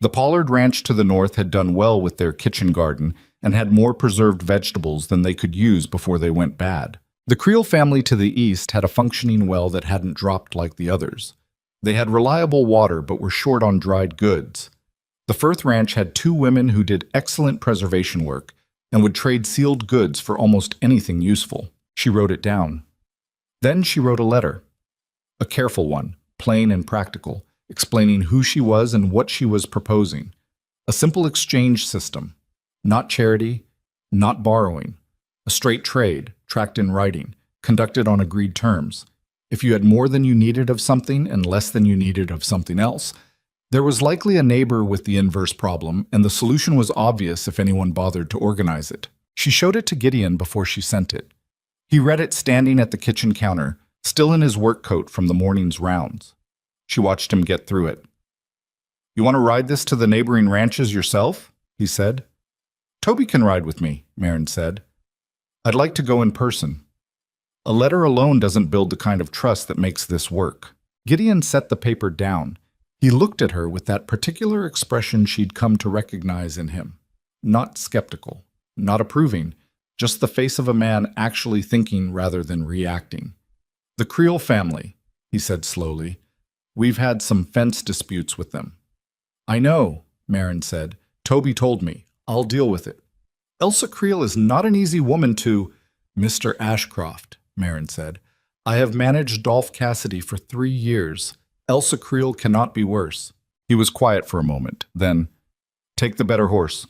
The Pollard Ranch to the north had done well with their kitchen garden and had more preserved vegetables than they could use before they went bad. The Creel family to the east had a functioning well that hadn't dropped like the others. They had reliable water but were short on dried goods. The Firth Ranch had 2 women who did excellent preservation work and would trade sealed goods for almost anything useful. She wrote it down. Then she wrote a letter. A careful one, plain and practical, explaining who she was and what she was proposing. A simple exchange system, not charity, not borrowing. A straight trade, tracked in writing, conducted on agreed terms. If you had more than you needed of something and less than you needed of something else, there was likely a neighbor with the inverse problem, and the solution was obvious if anyone bothered to organize it. She showed it to Gideon before she sent it. He read it standing at the kitchen counter, still in his work coat from the morning's rounds. She watched him get through it. "You want to ride this to the neighboring ranches yourself?" he said. "Toby can ride with me," Marin said. "I'd like to go in person. A letter alone doesn't build the kind of trust that makes this work." Gideon set the paper down. He looked at her with that particular expression she'd come to recognize in him. Not skeptical, not approving, just the face of a man actually thinking rather than reacting. "The Creel family," he said slowly. "We've had some fence disputes with them." "I know," Marin said. "Toby told me. I'll deal with it." "Elsa Creel is not an easy woman to—" "Mr. Ashcroft," Marin said. "I have managed Dolph Cassidy for 3 years. Elsa Creel cannot be worse." He was quiet for a moment. Then, "Take the better horse."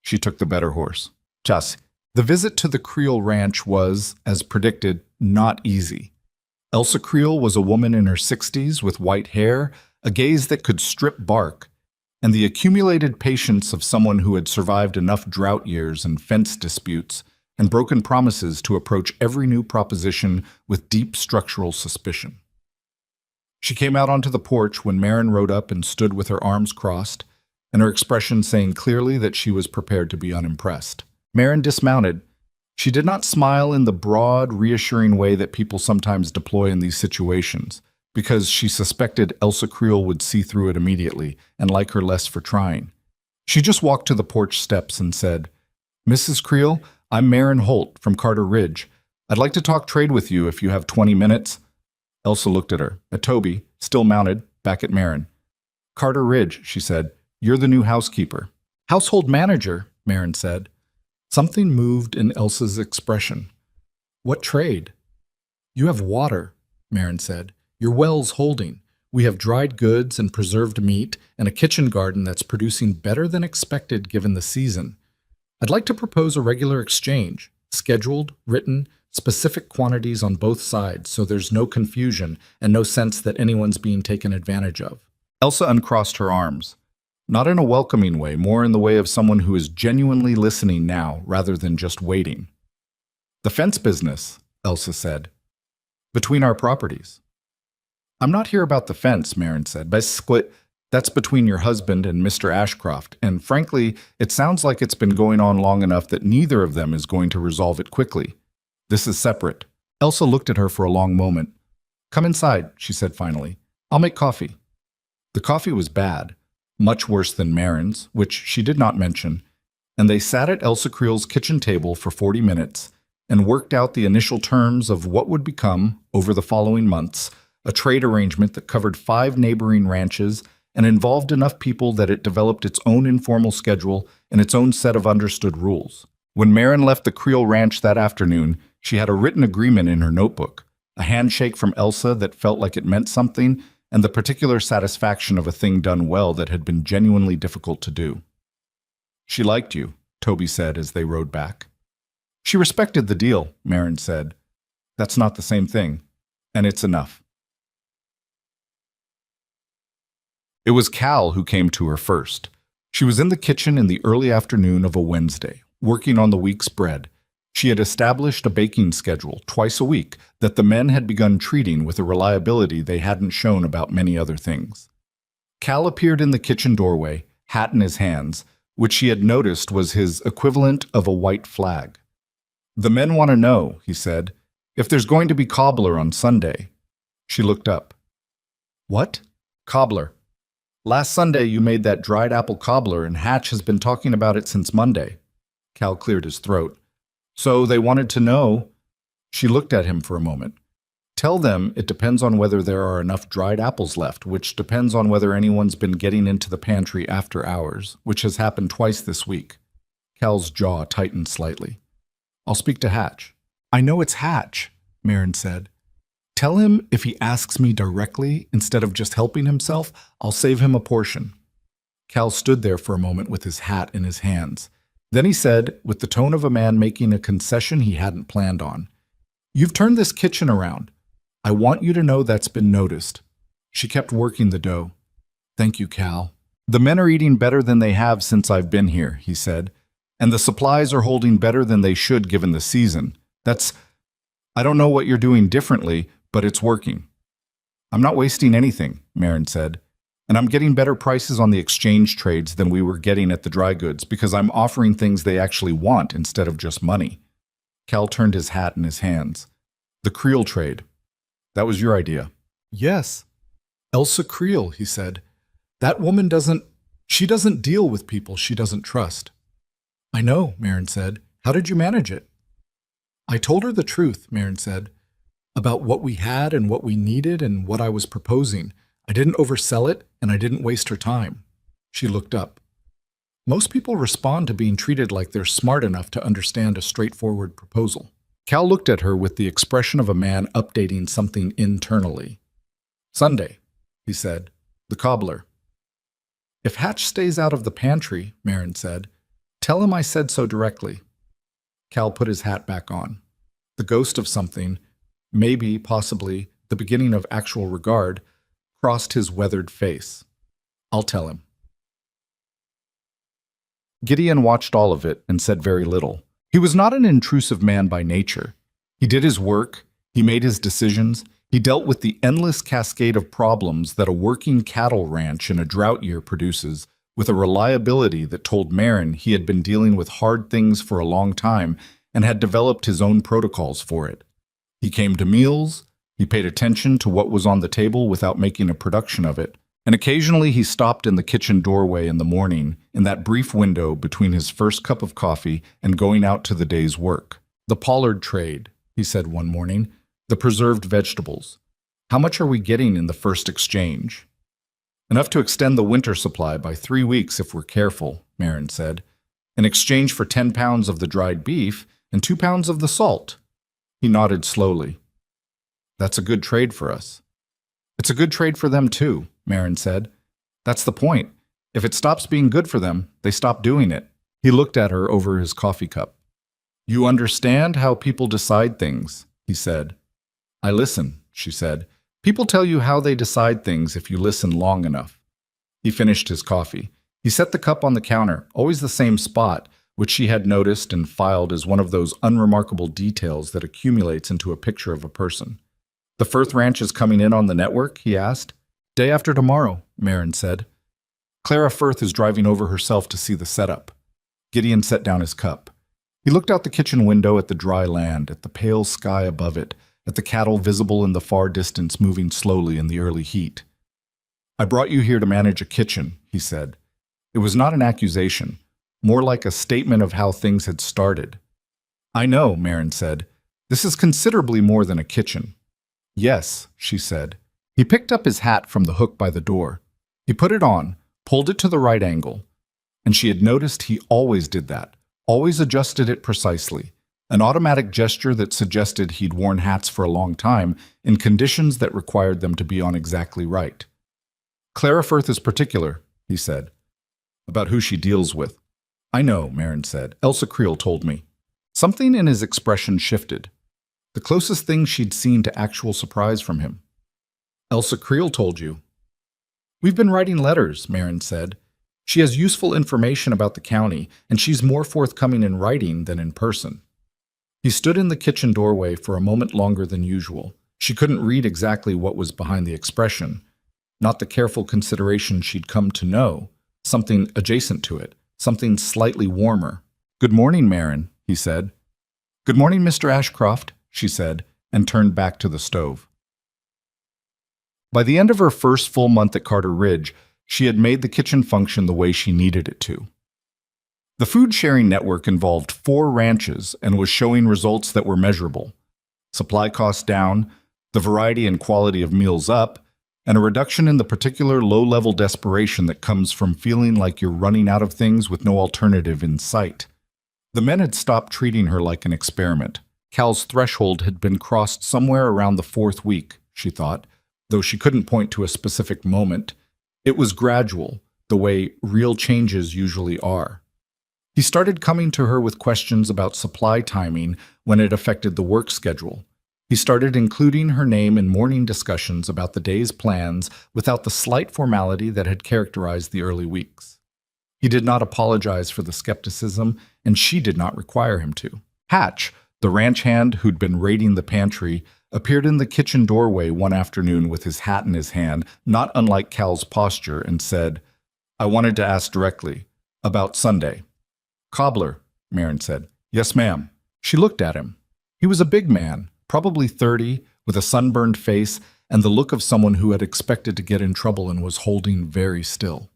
She took the better horse. Just. The visit to the Creel ranch was, as predicted, not easy. Elsa Creel was a woman in her 60s with white hair, a gaze that could strip bark, and the accumulated patience of someone who had survived enough drought years and fence disputes and broken promises to approach every new proposition with deep structural suspicion. She came out onto the porch when Marin rode up and stood with her arms crossed, and her expression saying clearly that she was prepared to be unimpressed. Marin dismounted. She did not smile in the broad, reassuring way that people sometimes deploy in these situations, because she suspected Elsa Creel would see through it immediately and like her less for trying. She just walked to the porch steps and said, "Mrs. Creel, I'm Marin Holt from Carter Ridge. I'd like to talk trade with you if you have 20 minutes. Elsa looked at her, at Toby, still mounted, back at Marin. "Carter Ridge," she said. "You're the new housekeeper." "Household manager," Marin said. Something moved in Elsa's expression. "What trade?" "You have water," Marin said. "Your well's holding. We have dried goods and preserved meat and a kitchen garden that's producing better than expected given the season. I'd like to propose a regular exchange, scheduled, written, specific quantities on both sides so there's no confusion and no sense that anyone's being taken advantage of." Elsa uncrossed her arms. Not in a welcoming way, more in the way of someone who is genuinely listening now rather than just waiting. "The fence business," Elsa said. "Between our properties." "I'm not here about the fence," Marin said. "Basically, that's between your husband and Mr. Ashcroft, and frankly, it sounds like it's been going on long enough that neither of them is going to resolve it quickly. This is separate." Elsa looked at her for a long moment. "Come inside," she said finally. "I'll make coffee." The coffee was bad, much worse than Marin's, which she did not mention, and they sat at Elsa Creel's kitchen table for 40 minutes and worked out the initial terms of what would become, over the following months, a trade arrangement that covered 5 neighboring ranches and involved enough people that it developed its own informal schedule and its own set of understood rules. When Marin left the Creole Ranch that afternoon, she had a written agreement in her notebook, a handshake from Elsa that felt like it meant something, and the particular satisfaction of a thing done well that had been genuinely difficult to do. She liked you, Toby said as they rode back. She respected the deal, Marin said. That's not the same thing, and it's enough. It was Cal who came to her first. She was in the kitchen in the early afternoon of a Wednesday, working on the week's bread. She had established a baking schedule twice a week that the men had begun treating with a reliability they hadn't shown about many other things. Cal appeared in the kitchen doorway, hat in his hands, which she had noticed was his equivalent of a white flag. "The men want to know," he said, "if there's going to be cobbler on Sunday." She looked up. "What?" "Cobbler. Last Sunday you made that dried apple cobbler and Hatch has been talking about it since Monday." Cal cleared his throat. "So they wanted to know." She looked at him for a moment. "Tell them it depends on whether there are enough dried apples left, which depends on whether anyone's been getting into the pantry after hours, which has happened twice this week." Cal's jaw tightened slightly. "I'll speak to Hatch." "I know it's Hatch," Marin said. "Tell him if he asks me directly instead of just helping himself, I'll save him a portion." Cal stood there for a moment with his hat in his hands. Then he said, with the tone of a man making a concession he hadn't planned on, "You've turned this kitchen around. I want you to know that's been noticed." She kept working the dough. "Thank you, Cal." "The men are eating better than they have since I've been here," he said, "and the supplies are holding better than they should given the season. I don't know what you're doing differently, but it's working." "I'm not wasting anything," Marin said, "and I'm getting better prices on the exchange trades than we were getting at the dry goods because I'm offering things they actually want instead of just money." Cal turned his hat in his hands. "The Creole trade. That was your idea." "Yes. Elsa Creole," he said. "That woman doesn't deal with people she doesn't trust." "I know," Marin said. "How did you manage it?" "I told her the truth," Marin said, "about what we had and what we needed and what I was proposing. I didn't oversell it, and I didn't waste her time." She looked up. "Most people respond to being treated like they're smart enough to understand a straightforward proposal." Cal looked at her with the expression of a man updating something internally. "Sunday," he said, "the cobbler." "If Hatch stays out of the pantry," Marin said, "tell him I said so directly." Cal put his hat back on. The ghost of something, maybe, possibly, the beginning of actual regard, crossed his weathered face. "I'll tell him." Gideon watched all of it and said very little. He was not an intrusive man by nature. He did his work, he made his decisions, he dealt with the endless cascade of problems that a working cattle ranch in a drought year produces, with a reliability that told Marin he had been dealing with hard things for a long time and had developed his own protocols for it. He came to meals, he paid attention to what was on the table without making a production of it, and occasionally he stopped in the kitchen doorway in the morning, in that brief window between his first cup of coffee and going out to the day's work. "The pollard trade," he said one morning, "the preserved vegetables. How much are we getting in the first exchange?" "Enough to extend the winter supply by 3 weeks if we're careful," Marin said, "in exchange for 10 pounds of the dried beef and 2 pounds of the salt." He nodded slowly. "That's a good trade for us." "It's a good trade for them too," Marin said. "That's the point. If it stops being good for them, they stop doing it." He looked at her over his coffee cup. "You understand how people decide things," he said. "I listen," she said. "People tell you how they decide things if you listen long enough." He finished his coffee. He set the cup on the counter, always the same spot, which she had noticed and filed as one of those unremarkable details that accumulates into a picture of a person. "The Firth Ranch is coming in on the network?" he asked. "Day after tomorrow," Marin said. "Clara Firth is driving over herself to see the setup." Gideon set down his cup. He looked out the kitchen window at the dry land, at the pale sky above it, at the cattle visible in the far distance moving slowly in the early heat. "I brought you here to manage a kitchen," he said. It was not an accusation, more like a statement of how things had started. "I know," Marin said. "This is considerably more than a kitchen." "Yes," she said. He picked up his hat from the hook by the door. He put it on, pulled it to the right angle, and she had noticed he always did that, always adjusted it precisely, an automatic gesture that suggested he'd worn hats for a long time in conditions that required them to be on exactly right. Clara Firth is particular, he said, about who she deals with. I know, Marin said. Elsa Creel told me. Something in his expression shifted. The closest thing she'd seen to actual surprise from him. Elsa Creel told you. We've been writing letters, Marin said. She has useful information about the county, and she's more forthcoming in writing than in person. He stood in the kitchen doorway for a moment longer than usual. She couldn't read exactly what was behind the expression, not the careful consideration she'd come to know, something adjacent to it, something slightly warmer. Good morning, Marin, he said. Good morning, Mr. Ashcroft, she said, and turned back to the stove. By the end of her first full month at Carter Ridge, she had made the kitchen function the way she needed it to. The food-sharing network involved 4 ranches and was showing results that were measurable. Supply costs down, the variety and quality of meals up, and a reduction in the particular low-level desperation that comes from feeling like you're running out of things with no alternative in sight. The men had stopped treating her like an experiment. Cal's threshold had been crossed somewhere around the 4th week, she thought, though she couldn't point to a specific moment. It was gradual, the way real changes usually are. He started coming to her with questions about supply timing when it affected the work schedule. He started including her name in morning discussions about the day's plans without the slight formality that had characterized the early weeks. He did not apologize for the skepticism, and she did not require him to. Hatch, the ranch hand who'd been raiding the pantry, appeared in the kitchen doorway one afternoon with his hat in his hand, not unlike Cal's posture, and said, I wanted to ask directly, about Sunday. Cobbler, Marin said. Yes, ma'am. She looked at him. He was a big man, probably 30, with a sunburned face and the look of someone who had expected to get in trouble and was holding very still.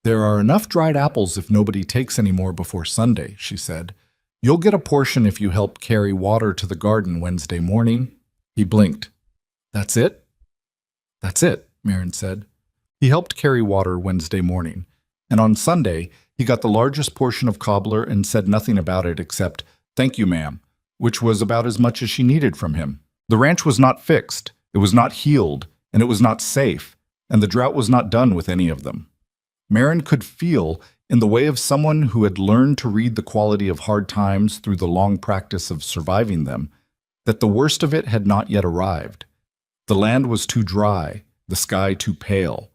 There are enough dried apples if nobody takes any more before Sunday, she said. You'll get a portion if you help carry water to the garden Wednesday morning. He blinked. That's it? That's it, Marin said. He helped carry water Wednesday morning, and on Sunday, he got the largest portion of cobbler and said nothing about it except, Thank you, ma'am, which was about as much as she needed from him. The ranch was not fixed, it was not healed, and it was not safe, and the drought was not done with any of them. Marin could feel, in the way of someone who had learned to read the quality of hard times through the long practice of surviving them, that the worst of it had not yet arrived. The land was too dry, the sky too pale.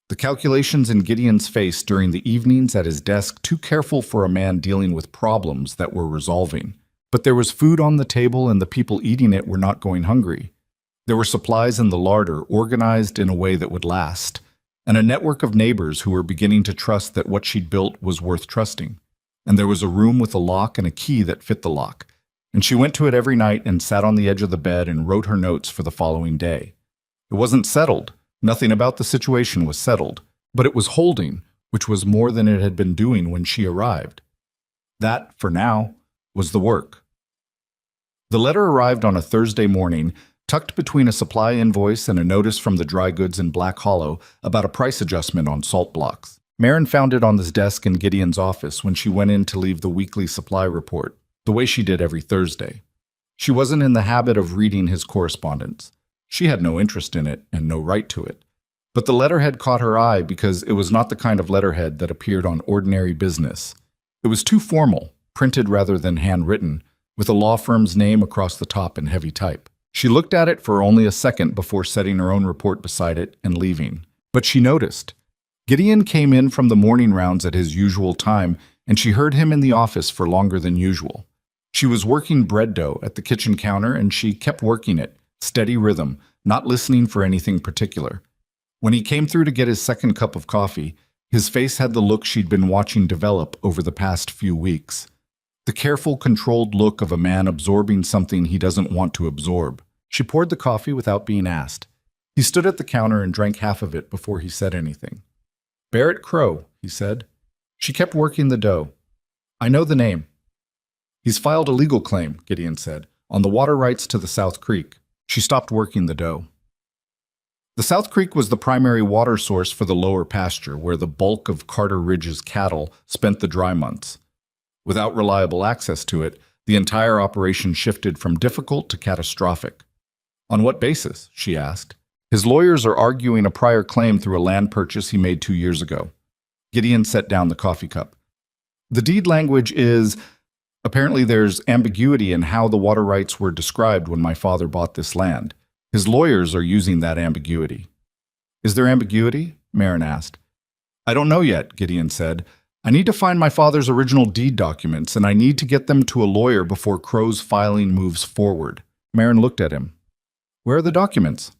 The calculations in Gideon's face during the evenings at his desk too careful for a man dealing with problems that were resolving. But there was food on the table and the people eating it were not going hungry. There were supplies in the larder organized in a way that would last, and a network of neighbors who were beginning to trust that what she'd built was worth trusting. And there was a room with a lock and a key that fit the lock, and she went to it every night and sat on the edge of the bed and wrote her notes for the following day. It wasn't settled. Nothing about the situation was settled, but it was holding, which was more than it had been doing when she arrived. That, for now, was the work. The letter arrived on a Thursday morning, tucked between a supply invoice and a notice from the dry goods in Black Hollow about a price adjustment on salt blocks. Marin found it on his desk in Gideon's office when she went in to leave the weekly supply report, the way she did every Thursday. She wasn't in the habit of reading his correspondence. She had no interest in it and no right to it. But the letterhead caught her eye because it was not the kind of letterhead that appeared on ordinary business. It was too formal, printed rather than handwritten, with a law firm's name across the top in heavy type. She looked at it for only a second before setting her own report beside it and leaving. But she noticed. Gideon came in from the morning rounds at his usual time, and she heard him in the office for longer than usual. She was working bread dough at the kitchen counter, and she kept working it, steady rhythm, not listening for anything particular. When he came through to get his second cup of coffee, his face had the look she'd been watching develop over the past few weeks. The careful, controlled look of a man absorbing something he doesn't want to absorb. She poured the coffee without being asked. He stood at the counter and drank half of it before he said anything. Barrett Crow, he said. She kept working the dough. I know the name. He's filed a legal claim, Gideon said, on the water rights to the South Creek. She stopped working the dough. The South Creek was the primary water source for the lower pasture, where the bulk of Carter Ridge's cattle spent the dry months. Without reliable access to it, the entire operation shifted from difficult to catastrophic. On what basis? She asked. His lawyers are arguing a prior claim through a land purchase he made 2 years ago. Gideon set down the coffee cup. The deed language is... Apparently there's ambiguity in how the water rights were described when my father bought this land. His lawyers are using that ambiguity. Is there ambiguity? Marin asked. I don't know yet, Gideon said. I need to find my father's original deed documents, and I need to get them to a lawyer before Crow's filing moves forward. Marin looked at him. Where are the documents?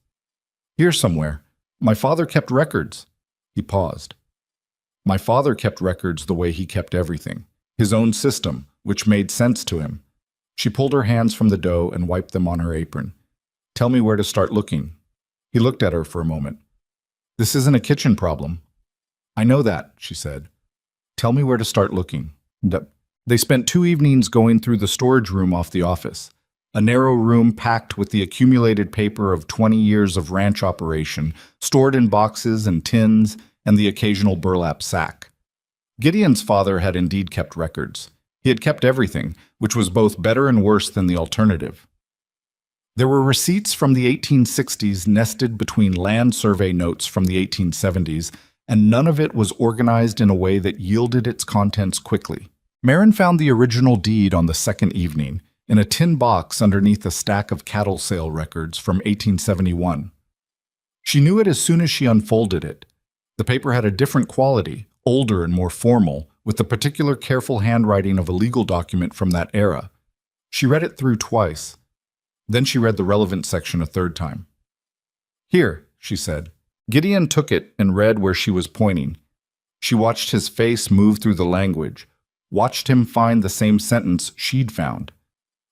Here somewhere. My father kept records. He paused. My father kept records the way he kept everything. His own system, which made sense to him. She pulled her hands from the dough and wiped them on her apron. Tell me where to start looking. He looked at her for a moment. This isn't a kitchen problem. I know that, she said. Tell me where to start looking. They spent 2 evenings going through the storage room off the office, a narrow room packed with the accumulated paper of 20 years of ranch operation, stored in boxes and tins and the occasional burlap sack. Gideon's father had indeed kept records. He had kept everything, which was both better and worse than the alternative. There were receipts from the 1860s nested between land survey notes from the 1870s, and none of it was organized in a way that yielded its contents quickly. Marin found the original deed on the second evening, in a tin box underneath a stack of cattle sale records from 1871. She knew it as soon as she unfolded it. The paper had a different quality, older and more formal, with the particular careful handwriting of a legal document from that era. She read it through twice. Then she read the relevant section a third time. Here, she said. Gideon took it and read where she was pointing. She watched his face move through the language, watched him find the same sentence she'd found.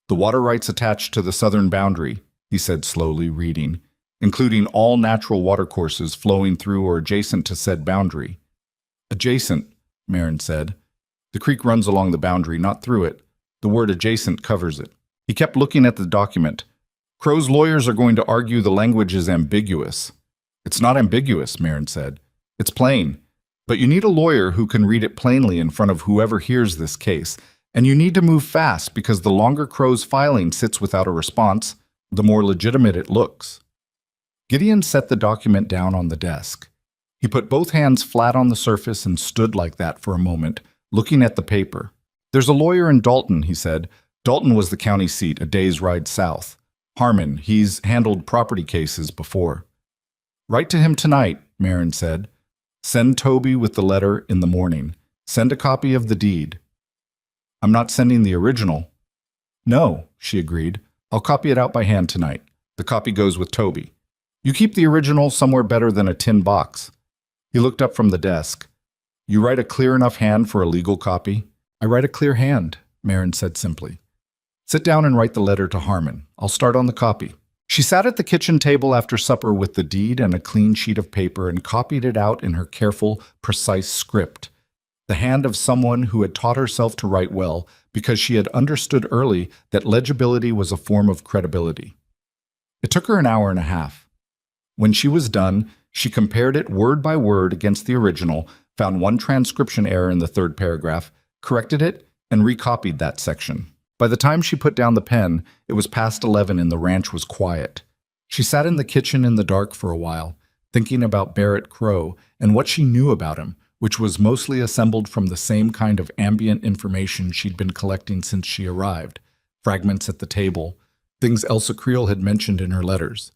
The water rights attached to the southern boundary, he said slowly, reading, including all natural watercourses flowing through or adjacent to said boundary. Adjacent, Marin said. The creek runs along the boundary, not through it. The word adjacent covers it. He kept looking at the document. Crow's lawyers are going to argue the language is ambiguous. It's not ambiguous, Marin said. It's plain. But you need a lawyer who can read it plainly in front of whoever hears this case. And you need to move fast because the longer Crow's filing sits without a response, the more legitimate it looks. Gideon set the document down on the desk. He put both hands flat on the surface and stood like that for a moment, looking at the paper. There's a lawyer in Dalton, he said. Dalton was the county seat, a day's ride south. Harmon, he's handled property cases before. Write to him tonight, Marin said. Send Toby with the letter in the morning. Send a copy of the deed. I'm not sending the original. No, she agreed. I'll copy it out by hand tonight. The copy goes with Toby. You keep the original somewhere better than a tin box. He looked up from the desk. You write a clear enough hand for a legal copy? I write a clear hand, Marin said simply. Sit down and write the letter to Harmon. I'll start on the copy. She sat at the kitchen table after supper with the deed and a clean sheet of paper and copied it out in her careful, precise script. The hand of someone who had taught herself to write well because she had understood early that legibility was a form of credibility. It took her an hour and a half. When she was done, she compared it word by word against the original, found one transcription error in the third paragraph, corrected it, and recopied that section. By the time she put down the pen, it was past 11 and the ranch was quiet. She sat in the kitchen in the dark for a while, thinking about Barrett Crow and what she knew about him, which was mostly assembled from the same kind of ambient information she'd been collecting since she arrived, fragments at the table, things Elsa Creel had mentioned in her letters.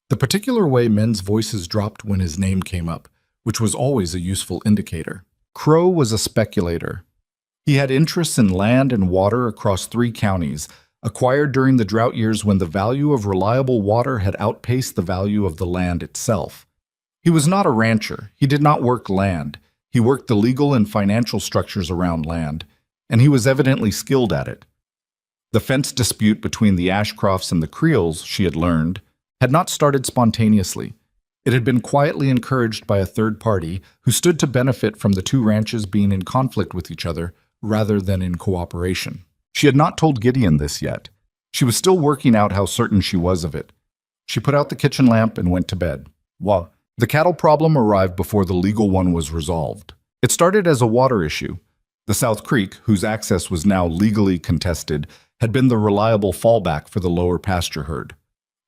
The particular way men's voices dropped when his name came up, which was always a useful indicator. Crow was a speculator. He had interests in land and water across 3 counties, acquired during the drought years when the value of reliable water had outpaced the value of the land itself. He was not a rancher. He did not work land. He worked the legal and financial structures around land, and he was evidently skilled at it. The fence dispute between the Ashcrofts and the Creels, she had learned, had not started spontaneously. It had been quietly encouraged by a third party who stood to benefit from the 2 ranches being in conflict with each other rather than in cooperation. She had not told Gideon this yet. She was still working out how certain she was of it. She put out the kitchen lamp and went to bed. Well, the cattle problem arrived before the legal one was resolved. It started as a water issue. The South Creek, whose access was now legally contested, had been the reliable fallback for the lower pasture herd.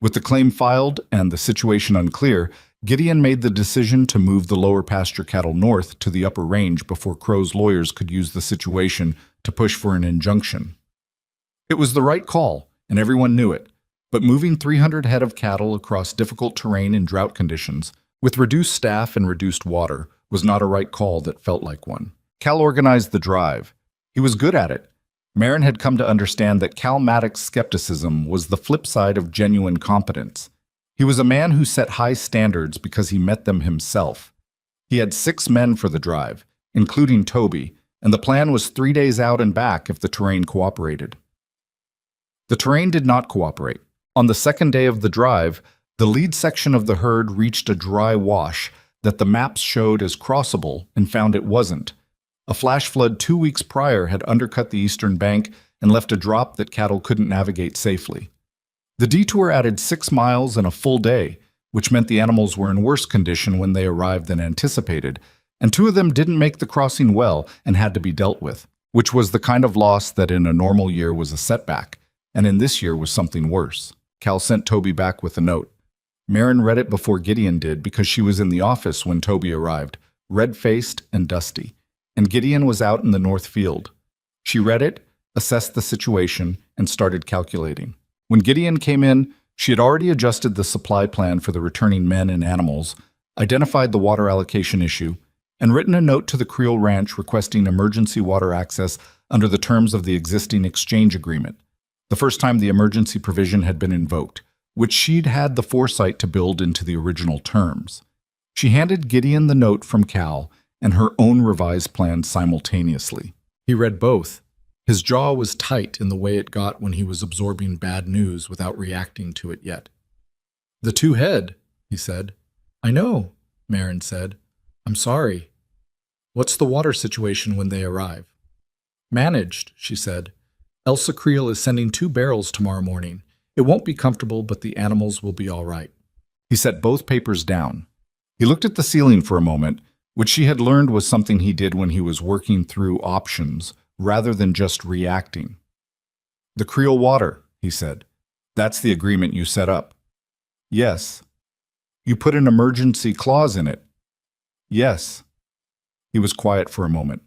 With the claim filed and the situation unclear, Gideon made the decision to move the lower pasture cattle north to the upper range before Crow's lawyers could use the situation to push for an injunction. It was the right call, and everyone knew it, but moving 300 head of cattle across difficult terrain in drought conditions, with reduced staff and reduced water, was not a right call that felt like one. Cal organized the drive. He was good at it. Marin had come to understand that Cal Maddox's skepticism was the flip side of genuine competence. He was a man who set high standards because he met them himself. He had 6 men for the drive, including Toby, and the plan was 3 days out and back if the terrain cooperated. The terrain did not cooperate. On the second day of the drive, the lead section of the herd reached a dry wash that the maps showed as crossable and found it wasn't. A flash flood 2 weeks prior had undercut the eastern bank and left a drop that cattle couldn't navigate safely. The detour added 6 miles and a full day, which meant the animals were in worse condition when they arrived than anticipated, and 2 of them didn't make the crossing well and had to be dealt with, which was the kind of loss that in a normal year was a setback, and in this year was something worse. Cal sent Toby back with a note. Marin read it before Gideon did because she was in the office when Toby arrived, red-faced and dusty, and Gideon was out in the north field. She read it, assessed the situation, and started calculating. When Gideon came in, she had already adjusted the supply plan for the returning men and animals, identified the water allocation issue, and written a note to the Creole Ranch requesting emergency water access under the terms of the existing exchange agreement, the first time the emergency provision had been invoked, which she'd had the foresight to build into the original terms. She handed Gideon the note from Cal and her own revised plan simultaneously. He read both. His jaw was tight in the way it got when he was absorbing bad news without reacting to it yet. "The 2 head," he said. "I know," Marin said. "I'm sorry." "What's the water situation when they arrive?" "Managed," she said. "Elsa Creel is sending 2 barrels tomorrow morning. It won't be comfortable, but the animals will be all right." He set both papers down. He looked at the ceiling for a moment, which she had learned was something he did when he was working through options, rather than just reacting. "The Creole water," he said. "That's the agreement you set up." "Yes." "You put an emergency clause in it." "Yes." He was quiet for a moment.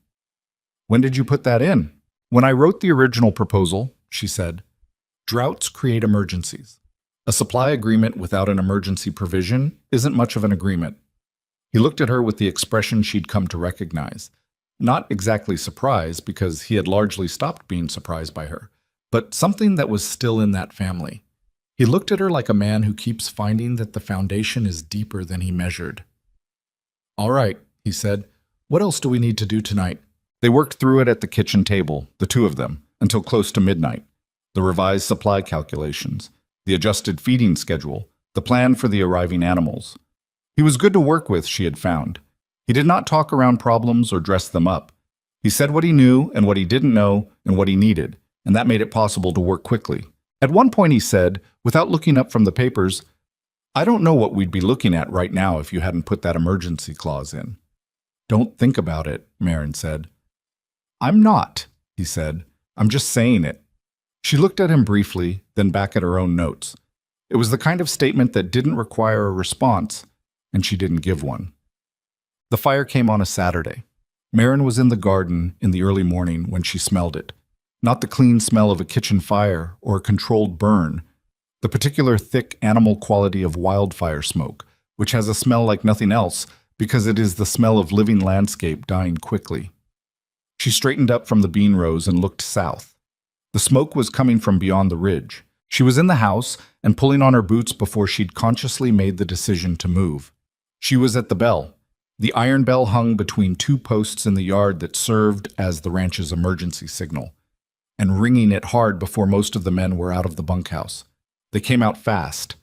"When did you put that in?" "When I wrote the original proposal," she said. "Droughts create emergencies. A supply agreement without an emergency provision isn't much of an agreement." He looked at her with the expression she'd come to recognize. Not exactly surprise, because he had largely stopped being surprised by her, but something that was still in that family. He looked at her like a man who keeps finding that the foundation is deeper than he measured. "All right," he said. "What else do we need to do tonight?" They worked through it at the kitchen table, the 2 of them, until close to midnight. The revised supply calculations, the adjusted feeding schedule, the plan for the arriving animals. He was good to work with, she had found. He did not talk around problems or dress them up. He said what he knew and what he didn't know and what he needed, and that made it possible to work quickly. At one point he said, without looking up from the papers, "I don't know what we'd be looking at right now if you hadn't put that emergency clause in." "Don't think about it," Marin said. "I'm not," he said. "I'm just saying it." She looked at him briefly, then back at her own notes. It was the kind of statement that didn't require a response, and she didn't give one. The fire came on a Saturday. Marin was in the garden in the early morning when she smelled it. Not the clean smell of a kitchen fire or a controlled burn, the particular thick animal quality of wildfire smoke, which has a smell like nothing else because it is the smell of living landscape dying quickly. She straightened up from the bean rows and looked south. The smoke was coming from beyond the ridge. She was in the house and pulling on her boots before she'd consciously made the decision to move. She was at the bell. The iron bell hung between 2 posts in the yard that served as the ranch's emergency signal, and ringing it hard before most of the men were out of the bunkhouse. They came out fast.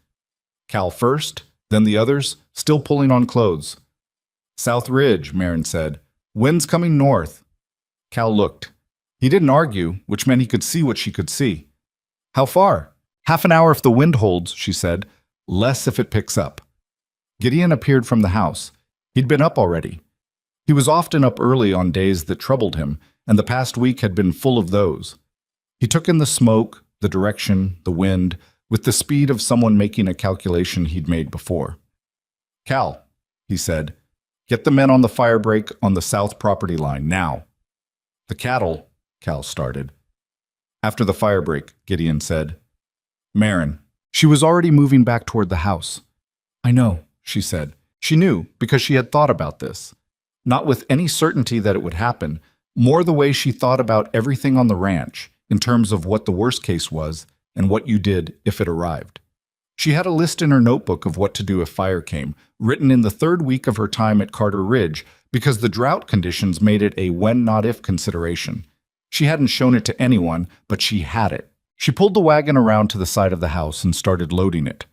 Cal first, then the others, still pulling on clothes. "South Ridge," Marin said. "Wind's coming north." Cal looked. He didn't argue, which meant he could see what she could see. "How far?" "Half an hour if the wind holds," she said. "Less if it picks up." Gideon appeared from the house. He'd been up already. He was often up early on days that troubled him, and the past week had been full of those. He took in the smoke, the direction, the wind, with the speed of someone making a calculation he'd made before. "Cal," he said, "get the men on the fire break on the south property line, now." "The cattle," Cal started. "After the fire break," Gideon said. "Marin." She was already moving back toward the house. "I know," she said. She knew because she had thought about this. Not with any certainty that it would happen, more the way she thought about everything on the ranch, in terms of what the worst case was and what you did if it arrived. She had a list in her notebook of what to do if fire came, written in the third week of her time at Carter Ridge, because the drought conditions made it a when not if consideration. She hadn't shown it to anyone, but she had it. She pulled the wagon around to the side of the house and started loading it.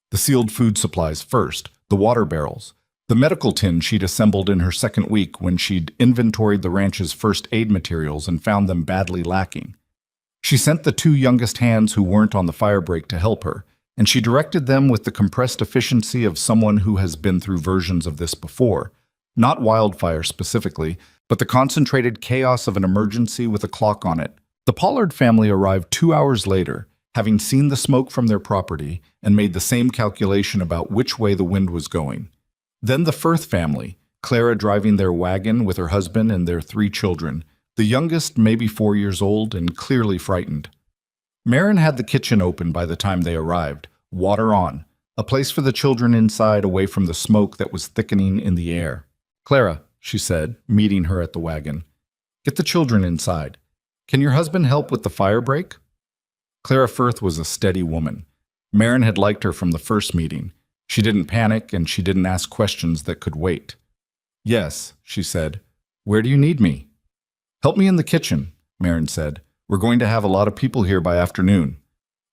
The sealed food supplies first, the water barrels, the medical tin she'd assembled in her second week when she'd inventoried the ranch's first aid materials and found them badly lacking. She sent the two youngest hands who weren't on the fire break to help her, and she directed them with the compressed efficiency of someone who has been through versions of this before. Not wildfire specifically, but the concentrated chaos of an emergency with a clock on it. The Pollard family arrived 2 hours later, having seen the smoke from their property and made the same calculation about which way the wind was going. Then the Firth family, Clara driving their wagon with her husband and their 3 children, the youngest maybe 4 years old and clearly frightened. Marin had the kitchen open by the time they arrived, water on, a place for the children inside away from the smoke that was thickening in the air. "Clara," she said, meeting her at the wagon, "get the children inside. Can your husband help with the fire break?" Clara Firth was a steady woman. Marin had liked her from the first meeting. She didn't panic and she didn't ask questions that could wait. "Yes," she said. "Where do you need me?" "Help me in the kitchen," Marin said. "We're going to have a lot of people here by afternoon."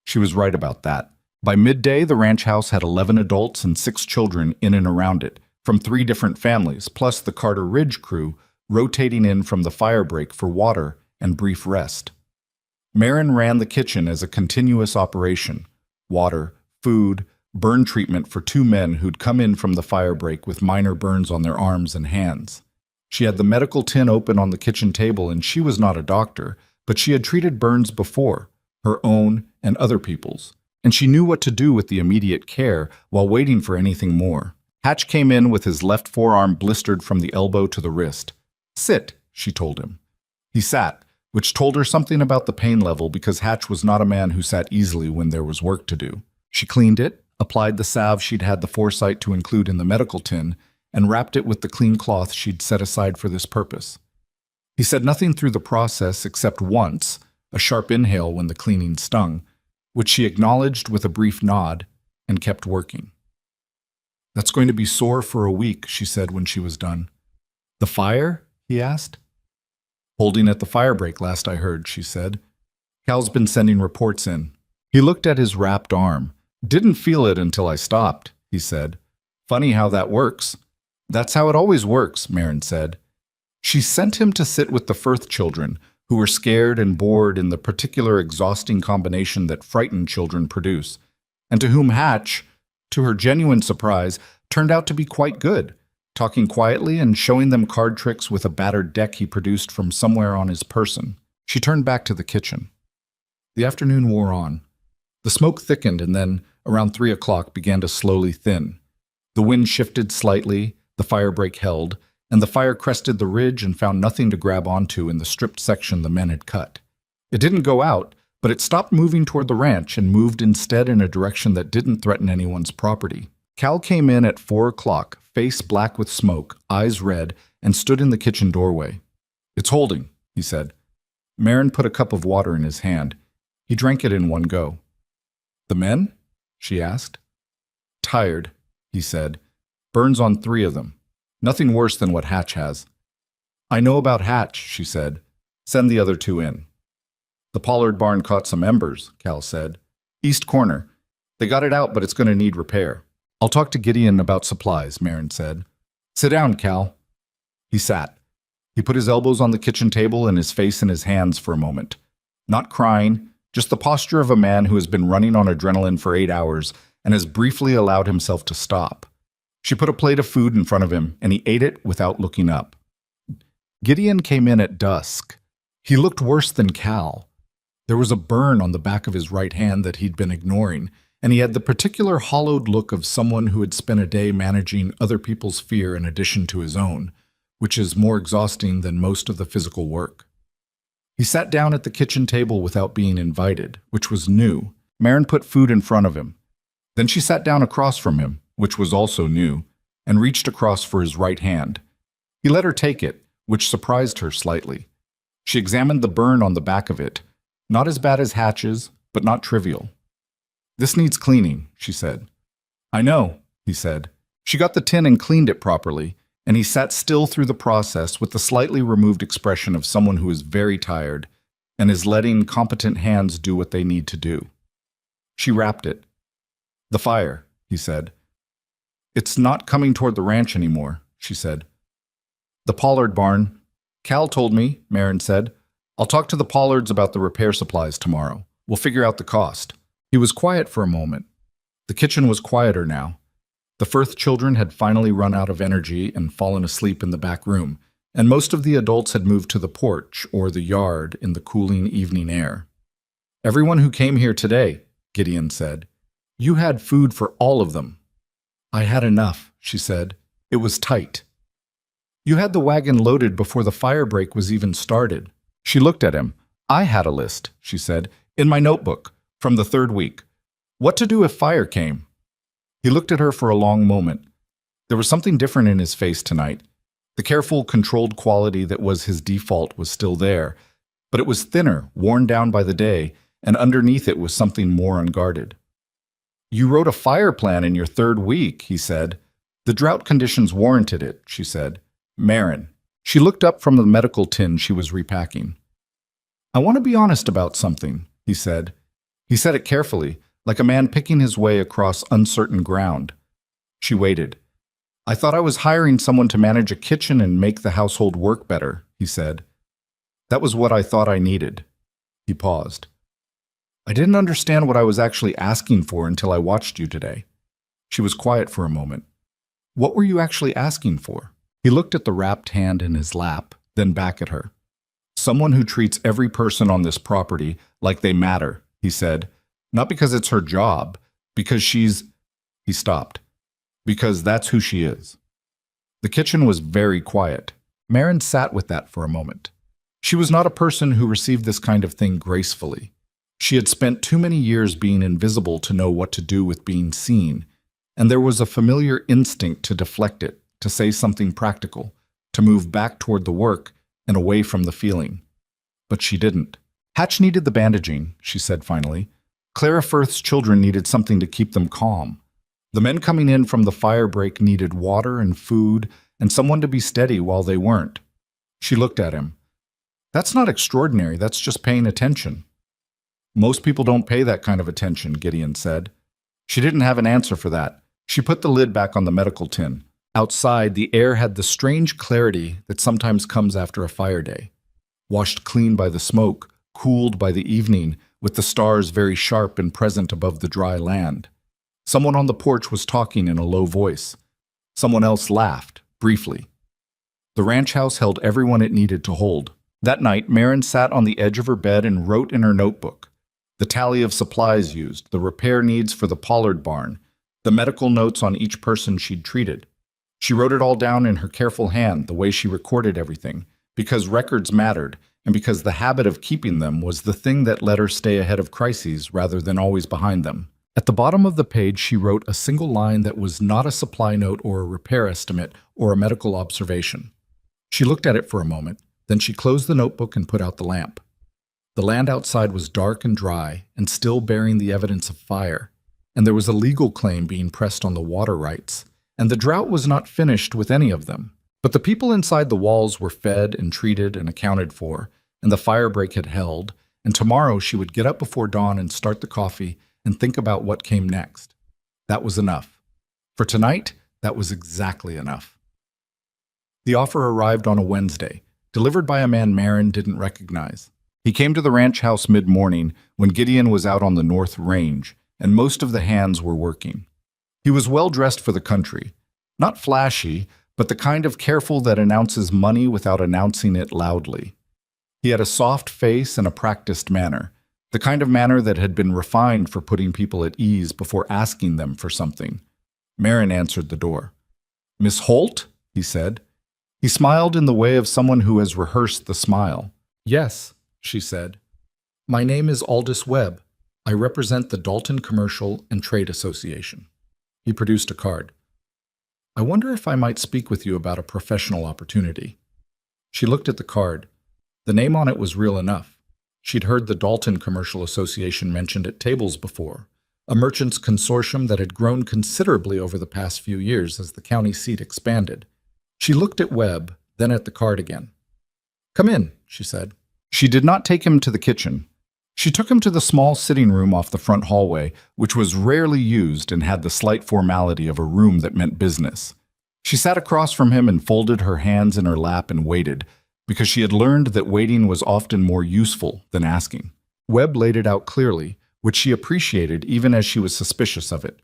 She was right about that. By midday, the ranch house had 11 adults and 6 children in and around it, from 3 different families, plus the Carter Ridge crew, rotating in from the fire break for water and brief rest. Marin ran the kitchen as a continuous operation. Water, food, burn treatment for 2 men who'd come in from the fire break with minor burns on their arms and hands. She had the medical tin open on the kitchen table, and she was not a doctor, but she had treated burns before, her own and other people's, and she knew what to do with the immediate care while waiting for anything more. Hatch came in with his left forearm blistered from the elbow to the wrist. "Sit," she told him. He sat, which told her something about the pain level because Hatch was not a man who sat easily when there was work to do. She cleaned it, applied the salve she'd had the foresight to include in the medical tin, and wrapped it with the clean cloth she'd set aside for this purpose. He said nothing through the process except once, a sharp inhale when the cleaning stung, which she acknowledged with a brief nod and kept working. "That's going to be sore for a week," she said when she was done. "The fire?" he asked. "Holding at the fire break last I heard," she said. "Cal's been sending reports in." He looked at his wrapped arm. "Didn't feel it until I stopped," he said. "Funny how that works." "That's how it always works," Marin said. She sent him to sit with the Firth children, who were scared and bored in the particular exhausting combination that frightened children produce, and to whom Hatch, to her genuine surprise, turned out to be quite good, talking quietly and showing them card tricks with a battered deck he produced from somewhere on his person. She turned back to the kitchen. The afternoon wore on. The smoke thickened and then, around 3 o'clock, began to slowly thin. The wind shifted slightly, the fire break held, and the fire crested the ridge and found nothing to grab onto in the stripped section the men had cut. It didn't go out, but it stopped moving toward the ranch and moved instead in a direction that didn't threaten anyone's property. Cal came in at 4 o'clock, face black with smoke, eyes red, and stood in the kitchen doorway. "It's holding," he said. Marin put a cup of water in his hand. He drank it in one go. "The men?" she asked. "Tired," he said. "Burns on 3 of them. Nothing worse than what Hatch has." "I know about Hatch," she said. "Send the other 2 in." "The Pollard barn caught some embers," Cal said. "East corner. They got it out, but it's going to need repair." "I'll talk to Gideon about supplies," Marin said. "Sit down, Cal." He sat. He put his elbows on the kitchen table and his face in his hands for a moment. Not crying, just the posture of a man who has been running on adrenaline for 8 hours and has briefly allowed himself to stop. She put a plate of food in front of him, and he ate it without looking up. Gideon came in at dusk. He looked worse than Cal. There was a burn on the back of his right hand that he'd been ignoring, and he had the particular hollowed look of someone who had spent a day managing other people's fear in addition to his own, which is more exhausting than most of the physical work. He sat down at the kitchen table without being invited, which was new. Maren put food in front of him. Then she sat down across from him, which was also new, and reached across for his right hand. He let her take it, which surprised her slightly. She examined the burn on the back of it. Not as bad as Hatch's, but not trivial. "This needs cleaning," she said. "I know," he said. She got the tin and cleaned it properly, and he sat still through the process with the slightly removed expression of someone who is very tired and is letting competent hands do what they need to do. She wrapped it. "The fire," he said. "It's not coming toward the ranch anymore," she said. "The Pollard barn. Cal told me," Maren said. "I'll talk to the Pollards about the repair supplies tomorrow. We'll figure out the cost." He was quiet for a moment. The kitchen was quieter now. The Firth children had finally run out of energy and fallen asleep in the back room, and most of the adults had moved to the porch or the yard in the cooling evening air. "Everyone who came here today," Gideon said. "You had food for all of them." "I had enough," she said. "It was tight." "You had the wagon loaded before the fire break was even started." She looked at him. "I had a list," she said, "in my notebook, from the 3rd week. What to do if fire came?" He looked at her for a long moment. There was something different in his face tonight. The careful, controlled quality that was his default was still there, but it was thinner, worn down by the day, and underneath it was something more unguarded. "You wrote a fire plan in your 3rd week," he said. "The drought conditions warranted it," she said. "Maren." She looked up from the medical tin she was repacking. "I want to be honest about something," he said. He said it carefully, like a man picking his way across uncertain ground. She waited. "I thought I was hiring someone to manage a kitchen and make the household work better," he said. "That was what I thought I needed." He paused. "I didn't understand what I was actually asking for until I watched you today." She was quiet for a moment. "What were you actually asking for?" He looked at the wrapped hand in his lap, then back at her. "Someone who treats every person on this property like they matter," he said. "Not because it's her job, because she's—" He stopped. "Because that's who she is." The kitchen was very quiet. Maren sat with that for a moment. She was not a person who received this kind of thing gracefully. She had spent too many years being invisible to know what to do with being seen, and there was a familiar instinct to deflect it, to say something practical, to move back toward the work and away from the feeling. But she didn't. "Hatch needed the bandaging," she said finally. "Clara Firth's children needed something to keep them calm. The men coming in from the fire break needed water and food and someone to be steady while they weren't." She looked at him. "That's not extraordinary, that's just paying attention." "Most people don't pay that kind of attention," Gideon said. She didn't have an answer for that. She put the lid back on the medical tin. Outside, the air had the strange clarity that sometimes comes after a fire day. Washed clean by the smoke, cooled by the evening, with the stars very sharp and present above the dry land. Someone on the porch was talking in a low voice. Someone else laughed, briefly. The ranch house held everyone it needed to hold. That night, Maren sat on the edge of her bed and wrote in her notebook. The tally of supplies used, the repair needs for the Pollard barn, the medical notes on each person she'd treated. She wrote it all down in her careful hand, the way she recorded everything, because records mattered, and because the habit of keeping them was the thing that let her stay ahead of crises rather than always behind them. At the bottom of the page, she wrote a single line that was not a supply note or a repair estimate or a medical observation. She looked at it for a moment, then she closed the notebook and put out the lamp. The land outside was dark and dry and still bearing the evidence of fire, and there was a legal claim being pressed on the water rights, and the drought was not finished with any of them. But the people inside the walls were fed and treated and accounted for, and the fire break had held, and tomorrow she would get up before dawn and start the coffee and think about what came next. That was enough. For tonight, that was exactly enough. The offer arrived on a Wednesday, delivered by a man Maren didn't recognize. He came to the ranch house mid-morning when Gideon was out on the North Range, and most of the hands were working. He was well dressed for the country. Not flashy, but the kind of careful that announces money without announcing it loudly. He had a soft face and a practiced manner, the kind of manner that had been refined for putting people at ease before asking them for something. Marin answered the door. "Miss Holt?" he said. He smiled in the way of someone who has rehearsed the smile. "Yes," she said. "My name is Aldous Webb. I represent the Dalton Commercial and Trade Association." He produced a card. "I wonder if I might speak with you about a professional opportunity." She looked at the card. The name on it was real enough. She'd heard the Dalton Commercial Association mentioned at tables before, a merchants' consortium that had grown considerably over the past few years as the county seat expanded. She looked at Webb, then at the card again. "Come in," she said. She did not take him to the kitchen. She took him to the small sitting room off the front hallway, which was rarely used and had the slight formality of a room that meant business. She sat across from him and folded her hands in her lap and waited, because she had learned that waiting was often more useful than asking. Webb laid it out clearly, which she appreciated even as she was suspicious of it.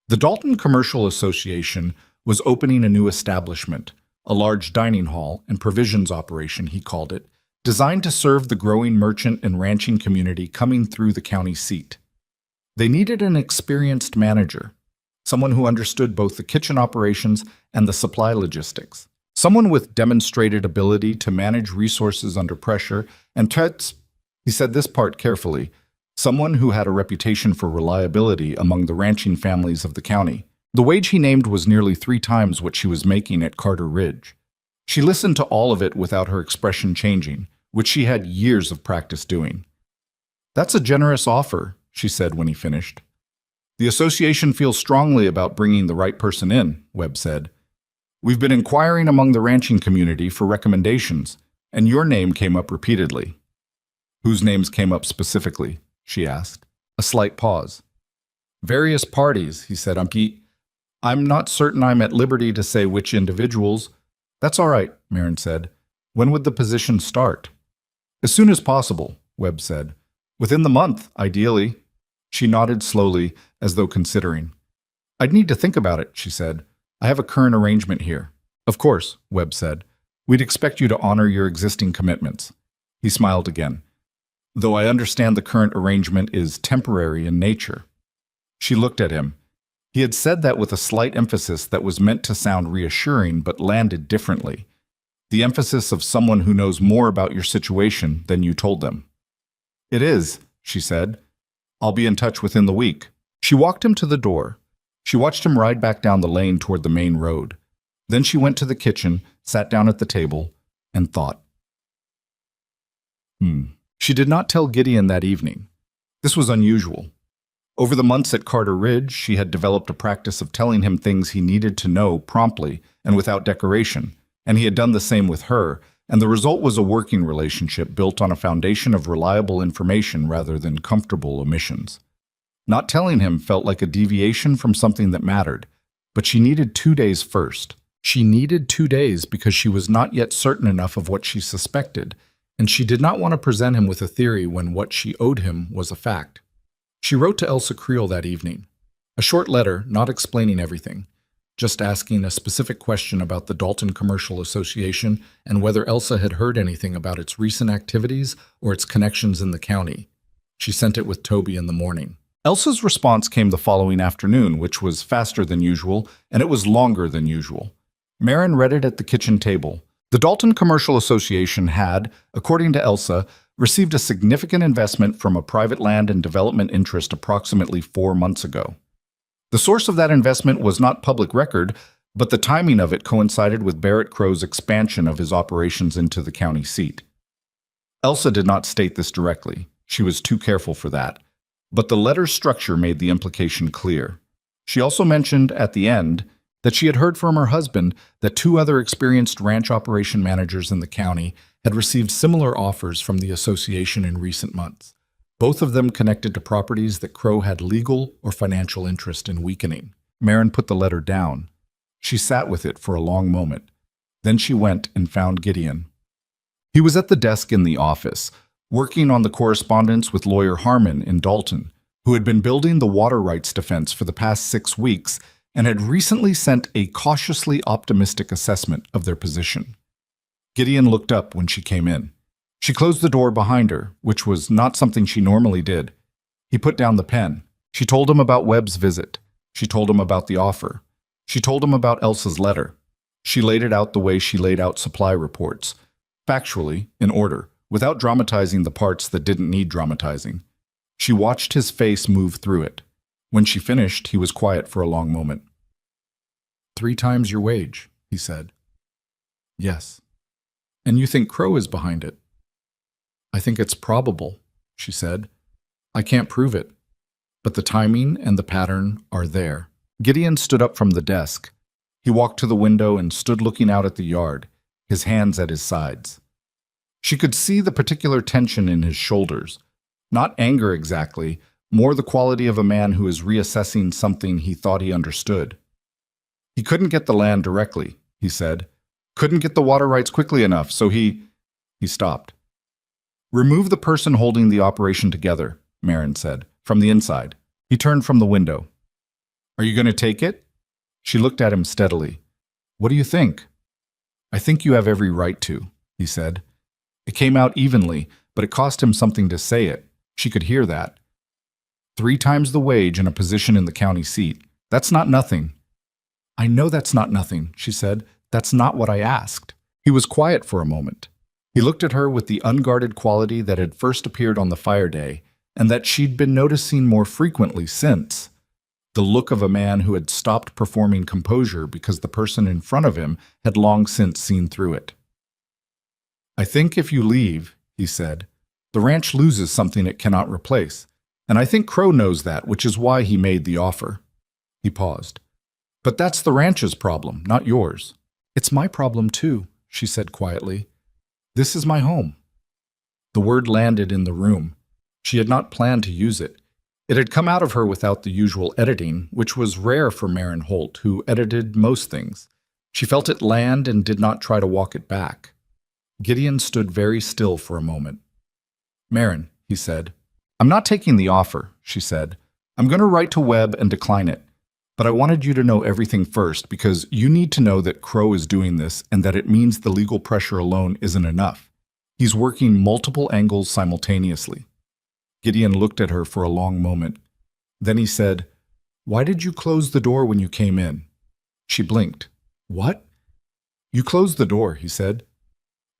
The Dalton Commercial Association was opening a new establishment, a large dining hall and provisions operation, he called it, designed to serve the growing merchant and ranching community coming through the county seat. They needed an experienced manager, someone who understood both the kitchen operations and the supply logistics, someone with demonstrated ability to manage resources under pressure and he said this part carefully, someone who had a reputation for reliability among the ranching families of the county. The wage he named was nearly 3 times what she was making at Carter Ridge. She listened to all of it without her expression changing, which she had years of practice doing. "That's a generous offer," she said when he finished. "The association feels strongly about bringing the right person in," Webb said. "We've been inquiring among the ranching community for recommendations, and your name came up repeatedly." "Whose names came up specifically?" she asked. A slight pause. "Various parties," he said. "I'm not certain I'm at liberty to say which individuals." "That's all right," Marin said. "When would the position start?" "As soon as possible," Webb said. "Within the month, ideally." She nodded slowly, as though considering. "I'd need to think about it," she said. "I have a current arrangement here." "Of course," Webb said. "We'd expect you to honor your existing commitments." He smiled again. "Though I understand the current arrangement is temporary in nature." She looked at him. He had said that with a slight emphasis that was meant to sound reassuring but landed differently. The emphasis of someone who knows more about your situation than you told them. "It is," she said. "I'll be in touch within the week." She walked him to the door. She watched him ride back down the lane toward the main road. Then she went to the kitchen, sat down at the table, and thought. She did not tell Gideon that evening. This was unusual. Over the months at Carter Ridge, she had developed a practice of telling him things he needed to know promptly and without decoration, and he had done the same with her, and the result was a working relationship built on a foundation of reliable information rather than comfortable omissions. Not telling him felt like a deviation from something that mattered, but she needed 2 days first. She needed 2 days because she was not yet certain enough of what she suspected, and she did not want to present him with a theory when what she owed him was a fact. She wrote to Elsa Creel that evening. A short letter, not explaining everything, just asking a specific question about the Dalton Commercial Association and whether Elsa had heard anything about its recent activities or its connections in the county. She sent it with Toby in the morning. Elsa's response came the following afternoon, which was faster than usual, and it was longer than usual. Marin read it at the kitchen table. The Dalton Commercial Association had, according to Elsa, received a significant investment from a private land and development interest approximately 4 months ago. The source of that investment was not public record, but the timing of it coincided with Barrett Crow's expansion of his operations into the county seat. Elsa did not state this directly. She was too careful for that. But the letter's structure made the implication clear. She also mentioned, at the end, that she had heard from her husband that 2 other experienced ranch operation managers in the county had received similar offers from the association in recent months, both of them connected to properties that Crow had legal or financial interest in weakening. Marin put the letter down. She sat with it for a long moment. Then she went and found Gideon. He was at the desk in the office, working on the correspondence with lawyer Harmon in Dalton, who had been building the water rights defense for the past 6 weeks and had recently sent a cautiously optimistic assessment of their position. Gideon looked up when she came in. She closed the door behind her, which was not something she normally did. He put down the pen. She told him about Webb's visit. She told him about the offer. She told him about Elsa's letter. She laid it out the way she laid out supply reports, factually, in order, without dramatizing the parts that didn't need dramatizing. She watched his face move through it. When she finished, he was quiet for a long moment. 3 times your wage, he said. Yes. And you think Crow is behind it? I think it's probable, she said. I can't prove it, but the timing and the pattern are there. Gideon stood up from the desk. He walked to the window and stood looking out at the yard, his hands at his sides. She could see the particular tension in his shoulders. Not anger exactly, more the quality of a man who is reassessing something he thought he understood. He couldn't get the land directly, he said. Couldn't get the water rights quickly enough, so he stopped. Remove the person holding the operation together, Marin said, from the inside. He turned from the window. Are you going to take it? She looked at him steadily. What do you think? I think you have every right to, he said. It came out evenly, but it cost him something to say it. She could hear that. 3 times the wage and a position in the county seat. That's not nothing. I know that's not nothing, she said. That's not what I asked. He was quiet for a moment. He looked at her with the unguarded quality that had first appeared on the fire day, and that she'd been noticing more frequently since. The look of a man who had stopped performing composure because the person in front of him had long since seen through it. I think if you leave, he said, the ranch loses something it cannot replace, and I think Crow knows that, which is why he made the offer. He paused. But that's the ranch's problem, not yours. It's my problem too, she said quietly. This is my home. The word landed in the room. She had not planned to use it. It had come out of her without the usual editing, which was rare for Marin Holt, who edited most things. She felt it land and did not try to walk it back. Gideon stood very still for a moment. Marin, he said. I'm not taking the offer, she said. I'm going to write to Webb and decline it. But I wanted you to know everything first because you need to know that Crow is doing this and that it means the legal pressure alone isn't enough. He's working multiple angles simultaneously. Gideon looked at her for a long moment. Then he said, Why did you close the door when you came in? She blinked. What? You closed the door, he said.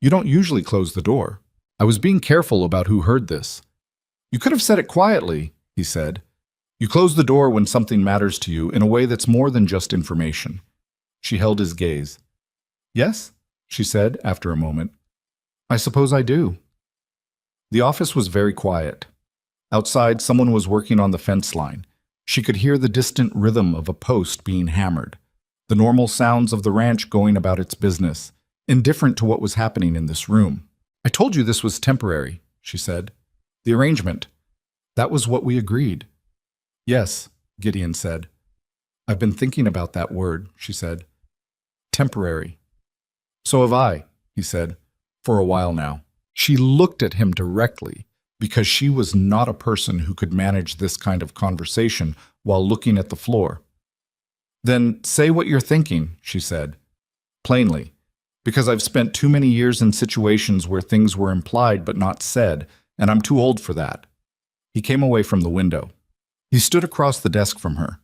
You don't usually close the door. I was being careful about who heard this. You could have said it quietly, he said. You close the door when something matters to you in a way that's more than just information. She held his gaze. Yes, she said after a moment. I suppose I do. The office was very quiet. Outside, someone was working on the fence line. She could hear the distant rhythm of a post being hammered, the normal sounds of the ranch going about its business, indifferent to what was happening in this room. I told you this was temporary, she said. The arrangement. That was what we agreed. Yes, Gideon said. I've been thinking about that word, she said. Temporary. So have I, he said, for a while now. She looked at him directly because she was not a person who could manage this kind of conversation while looking at the floor. Then say what you're thinking, she said. Plainly, because I've spent too many years in situations where things were implied but not said, and I'm too old for that. He came away from the window. He stood across the desk from her,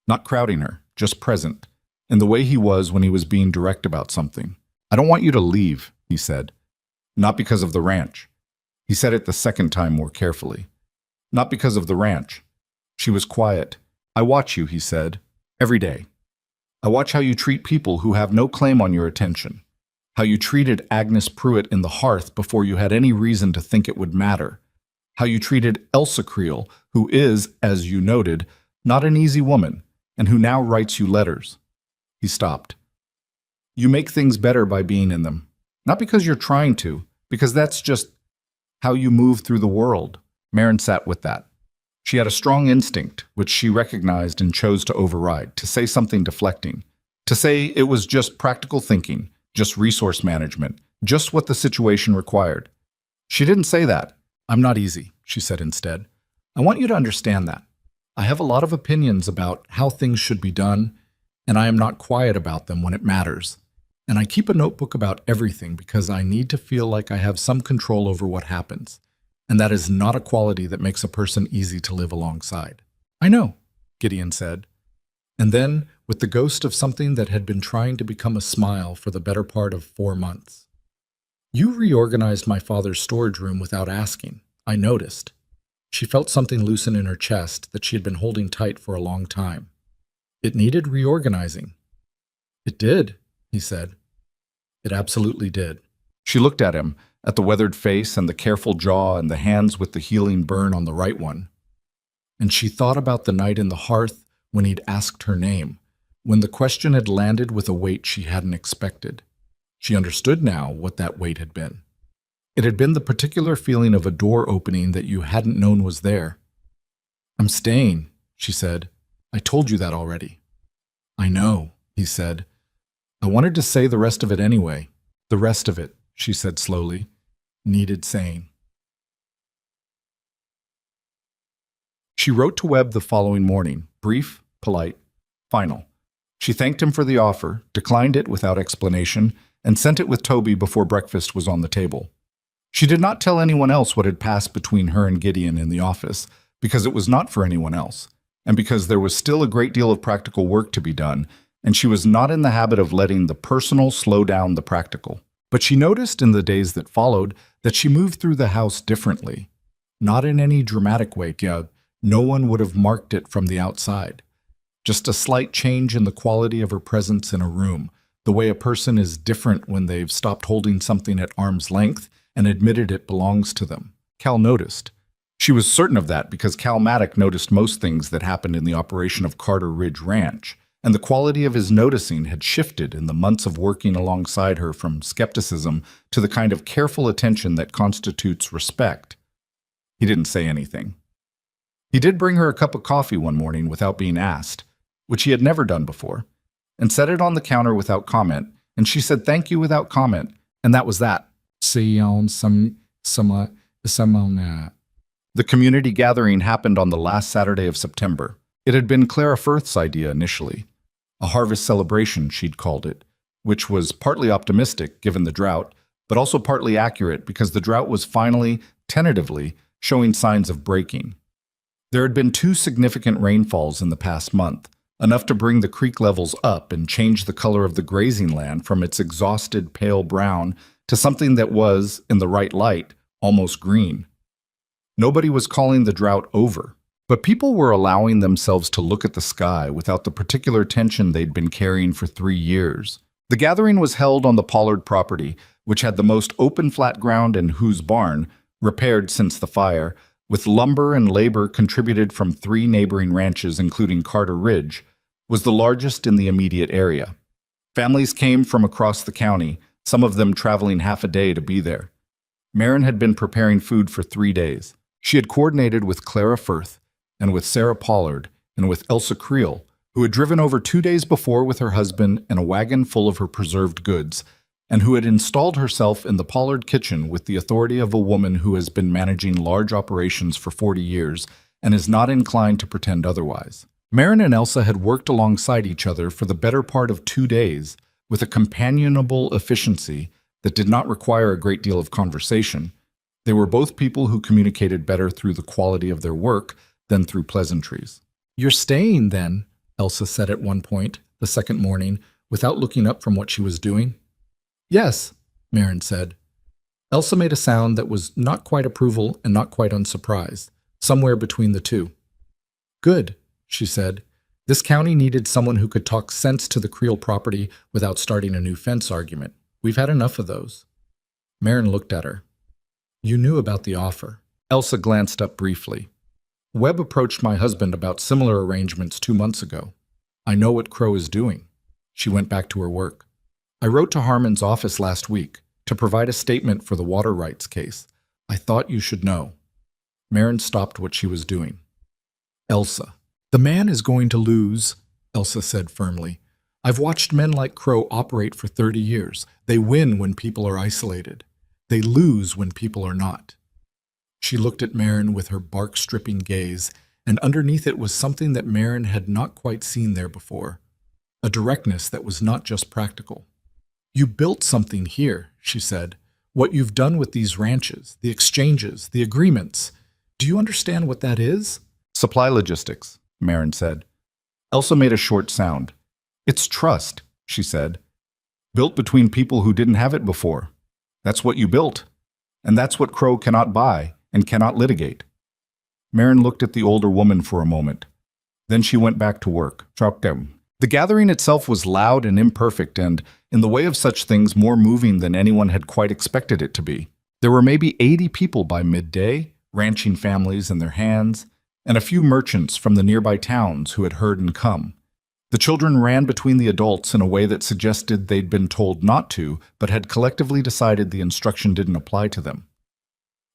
not crowding her, just present, in the way he was when he was being direct about something. I don't want you to leave, he said. Not because of the ranch. He said it the second time more carefully. Not because of the ranch. She was quiet. I watch you, he said, every day. I watch how you treat people who have no claim on your attention. How you treated Agnes Pruitt in the hearth before you had any reason to think it would matter. How you treated Elsa Creel, who is, as you noted, not an easy woman, and who now writes you letters. He stopped. You make things better by being in them. Not because you're trying to, because that's just how you move through the world. Marin sat with that. She had a strong instinct, which she recognized and chose to override, to say something deflecting, to say it was just practical thinking, just resource management, just what the situation required. She didn't say that. I'm not easy, she said instead. I want you to understand that. I have a lot of opinions about how things should be done, and I am not quiet about them when it matters. And I keep a notebook about everything because I need to feel like I have some control over what happens. And that is not a quality that makes a person easy to live alongside. I know, Gideon said. And then, with the ghost of something that had been trying to become a smile for the better part of 4 months. You reorganized my father's storage room without asking. I noticed. She felt something loosen in her chest that she had been holding tight for a long time. It needed reorganizing. It did, he said. It absolutely did. She looked at him, at the weathered face and the careful jaw and the hands with the healing burn on the right one. And she thought about the night in the hearth when he'd asked her name, when the question had landed with a weight she hadn't expected. She understood now what that weight had been. It had been the particular feeling of a door opening that you hadn't known was there. I'm staying, she said. I told you that already. I know, he said. I wanted to say the rest of it anyway. The rest of it, she said slowly, needed saying. She wrote to Webb the following morning, brief, polite, final. She thanked him for the offer, declined it without explanation, and sent it with Toby before breakfast was on the table. She did not tell anyone else what had passed between her and Gideon in the office, because it was not for anyone else, and because there was still a great deal of practical work to be done, and she was not in the habit of letting the personal slow down the practical. But she noticed in the days that followed that she moved through the house differently. Not in any dramatic way, no one would have marked it from the outside. Just a slight change in the quality of her presence in a room, the way a person is different when they've stopped holding something at arm's length and admitted it belongs to them. Cal noticed. She was certain of that because Cal Maddock noticed most things that happened in the operation of Carter Ridge Ranch, and the quality of his noticing had shifted in the months of working alongside her from skepticism to the kind of careful attention that constitutes respect. He didn't say anything. He did bring her a cup of coffee one morning without being asked, which he had never done before, and set it on the counter without comment, and she said thank you without comment, and that was that. The community gathering happened on the last Saturday of September. It had been Clara Firth's idea initially. A harvest celebration, she'd called it, which was partly optimistic given the drought, but also partly accurate because the drought was finally, tentatively, showing signs of breaking. There had been 2 significant rainfalls in the past month, enough to bring the creek levels up and change the color of the grazing land from its exhausted pale brown to something that was, in the right light, almost green. Nobody was calling the drought over, but people were allowing themselves to look at the sky without the particular tension they'd been carrying for 3 years. The gathering was held on the Pollard property, which had the most open flat ground and whose barn, repaired since the fire, with lumber and labor contributed from 3 neighboring ranches including Carter Ridge, was the largest in the immediate area. Families came from across the county, some of them traveling half a day to be there. Maren had been preparing food for 3 days. She had coordinated with Clara Firth and with Sarah Pollard and with Elsa Creel, who had driven over 2 days before with her husband and a wagon full of her preserved goods, and who had installed herself in the Pollard kitchen with the authority of a woman who has been managing large operations for 40 years and is not inclined to pretend otherwise. Maren and Elsa had worked alongside each other for the better part of 2 days with a companionable efficiency that did not require a great deal of conversation. They were both people who communicated better through the quality of their work than through pleasantries. "You're staying, then," Elsa said at one point, the second morning, without looking up from what she was doing. "Yes," Maren said. Elsa made a sound that was not quite approval and not quite unsurprised, somewhere between the two. "Good," she said. "This county needed someone who could talk sense to the Creel property without starting a new fence argument. We've had enough of those." Maren looked at her. "You knew about the offer." Elsa glanced up briefly. "Webb approached my husband about similar arrangements 2 months ago. I know what Crow is doing." She went back to her work. "I wrote to Harmon's office last week to provide a statement for the water rights case. I thought you should know." Maren stopped what she was doing. "Elsa, the man is going to lose," Elsa said firmly. "I've watched men like Crow operate for 30 years. They win when people are isolated. They lose when people are not." She looked at Maren with her bark-stripping gaze, and underneath it was something that Maren had not quite seen there before. a directness that was not just practical. "You built something here," she said. "What you've done with these ranches, the exchanges, the agreements. Do you understand what that is?" "Supply logistics," Marin said. Elsa made a short sound. "It's trust," she said. "Built between people who didn't have it before. That's what you built. And that's what Crow cannot buy and cannot litigate." Marin looked at the older woman for a moment. Then she went back to work. The gathering itself was loud and imperfect and, in the way of such things, more moving than anyone had quite expected it to be. There were maybe 80 people by midday, ranching families in their hands, and a few merchants from the nearby towns who had heard and come. The children ran between the adults in a way that suggested they'd been told not to, but had collectively decided the instruction didn't apply to them.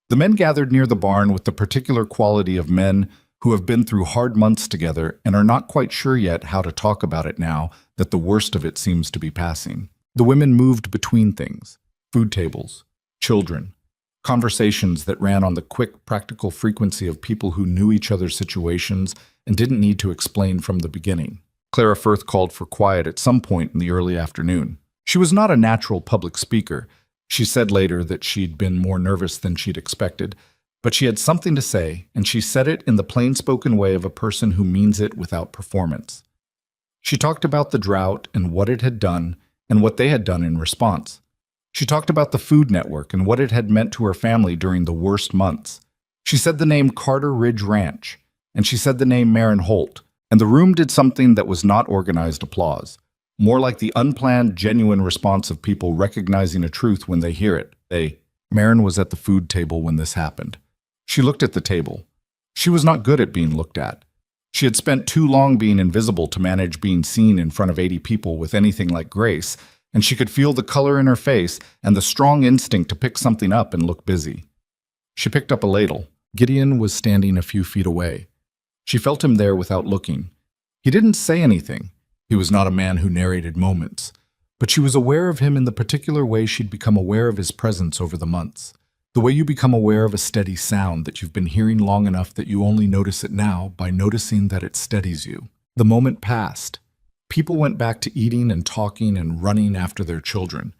The men gathered near the barn with the particular quality of men who have been through hard months together and are not quite sure yet how to talk about it now that the worst of it seems to be passing. The women moved between things, food tables, children, conversations that ran on the quick, practical frequency of people who knew each other's situations and didn't need to explain from the beginning. Clara Firth called for quiet at some point in the early afternoon. She was not a natural public speaker. She said later that she'd been more nervous than she'd expected, but she had something to say, and she said it in the plain-spoken way of a person who means it without performance. She talked about the drought and what it had done and what they had done in response. She talked about the Food Network and what it had meant to her family during the worst months. She said the name Carter Ridge Ranch, and she said the name Marin Holt, and the room did something that was not organized applause, more like the unplanned, genuine response of people recognizing a truth when they hear it. Marin was at the food table when this happened. She looked at the table. She was not good at being looked at. She had spent too long being invisible to manage being seen in front of 80 people with anything like grace, and she could feel the color in her face and the strong instinct to pick something up and look busy. She picked up a ladle. Gideon was standing a few feet away. She felt him there without looking. He didn't say anything. He was not a man who narrated moments. But she was aware of him in the particular way she'd become aware of his presence over the months. The way you become aware of a steady sound that you've been hearing long enough that you only notice it now by noticing that it steadies you. The moment passed. People went back to eating and talking and running after their children.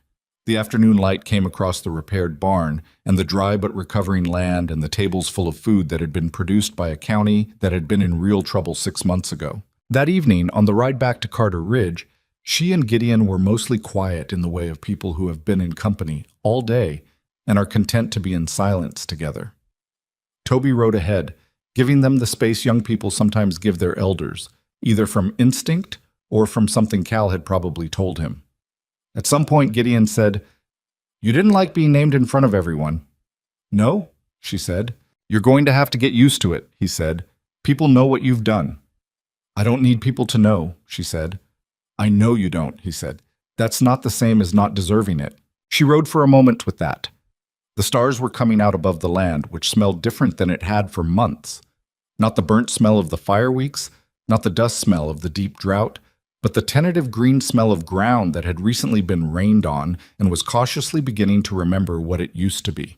The afternoon light came across the repaired barn and the dry but recovering land and the tables full of food that had been produced by a county that had been in real trouble 6 months ago. That evening, on the ride back to Carter Ridge, she and Gideon were mostly quiet in the way of people who have been in company all day and are content to be in silence together. Toby rode ahead, giving them the space young people sometimes give their elders, either from instinct or from something Cal had probably told him. At some point, Gideon said, "You didn't like being named in front of everyone." "No," she said. "You're going to have to get used to it," he said. "People know what you've done." "I don't need people to know," she said. "I know you don't," he said. "That's not the same as not deserving it." She rode for a moment with that. The stars were coming out above the land, which smelled different than it had for months. Not the burnt smell of the fire weeks, not the dust smell of the deep drought, but the tentative green smell of ground that had recently been rained on and was cautiously beginning to remember what it used to be.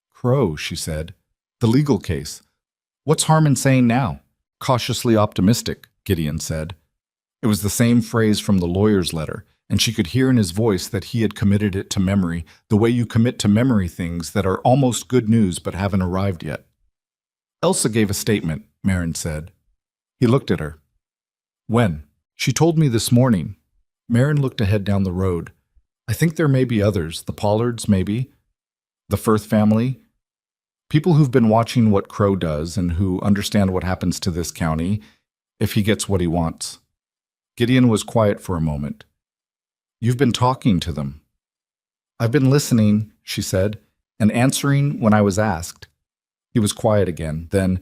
"Crow," she said. "The legal case. What's Harmon saying now?" "Cautiously optimistic," Gideon said. It was the same phrase from the lawyer's letter, and she could hear in his voice that he had committed it to memory, the way you commit to memory things that are almost good news but haven't arrived yet. "Elsa gave a statement," Marin said. He looked at her. "When?" "She told me this morning." Marin looked ahead down the road. "I think there may be others, the Pollards, maybe. The Firth family. People who've been watching what Crow does and who understand what happens to this county if he gets what he wants." Gideon was quiet for a moment. "You've been talking to them." "I've been listening," she said, "and answering when I was asked." He was quiet again. Then,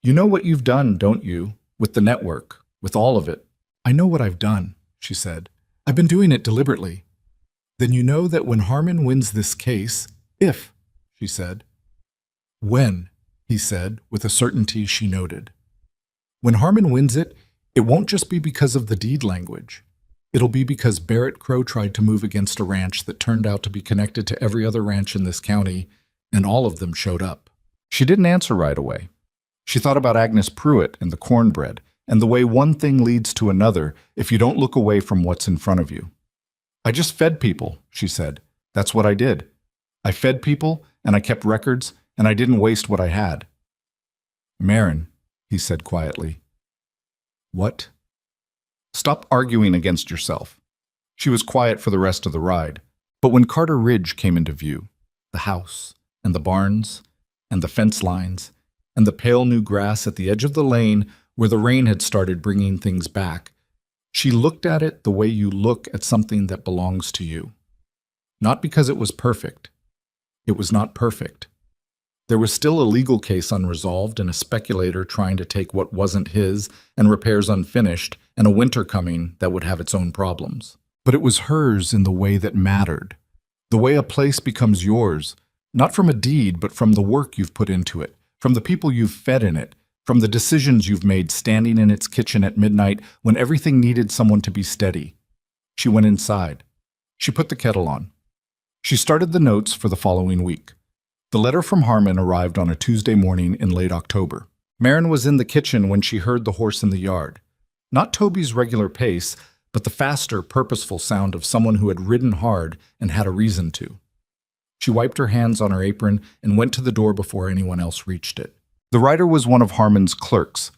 "You know what you've done, don't you, with the network, with all of it?" "I know what I've done," she said. "I've been doing it deliberately." "Then you know that when Harmon wins this case, if," she said. "When," he said, with a certainty she noted. "When Harmon wins it, it won't just be because of the deed language. It'll be because Barrett Crow tried to move against a ranch that turned out to be connected to every other ranch in this county, and all of them showed up." She didn't answer right away. She thought about Agnes Pruitt and the Cornbread, and the way one thing leads to another if you don't look away from what's in front of you. I just fed people, she said. That's what I did. I fed people, and I kept records, and I didn't waste what I had. Marin, he said quietly. What? Stop arguing against yourself. She was quiet for the rest of the ride, but when Carter Ridge came into view, the house, and the barns, and the fence lines, and the pale new grass at the edge of the lane where the rain had started bringing things back, she looked at it the way you look at something that belongs to you. Not because it was perfect. It was not perfect. There was still a legal case unresolved and a speculator trying to take what wasn't his and repairs unfinished and a winter coming that would have its own problems. But it was hers in the way that mattered. The way a place becomes yours, not from a deed, but from the work you've put into it, from the people you've fed in it, from the decisions you've made standing in its kitchen at midnight when everything needed someone to be steady. She went inside. She put the kettle on. She started the notes for the following week. The letter from Harmon arrived on a Tuesday morning in late October. Marin was in the kitchen when she heard the horse in the yard. Not Toby's regular pace, but the faster, purposeful sound of someone who had ridden hard and had a reason to. She wiped her hands on her apron and went to the door before anyone else reached it. The rider was one of Harmon's clerks,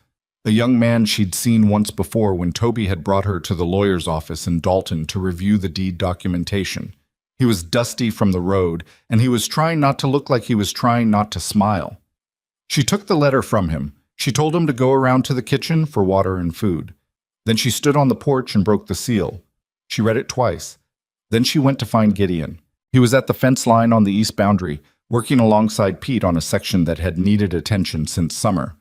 a young man she'd seen once before when Toby had brought her to the lawyer's office in Dalton to review the deed documentation. He was dusty from the road, and he was trying not to look like he was trying not to smile. She took the letter from him. She told him to go around to the kitchen for water and food. Then she stood on the porch and broke the seal. She read it twice. Then she went to find Gideon. He was at the fence line on the east boundary, working alongside Pete on a section that had needed attention since summer.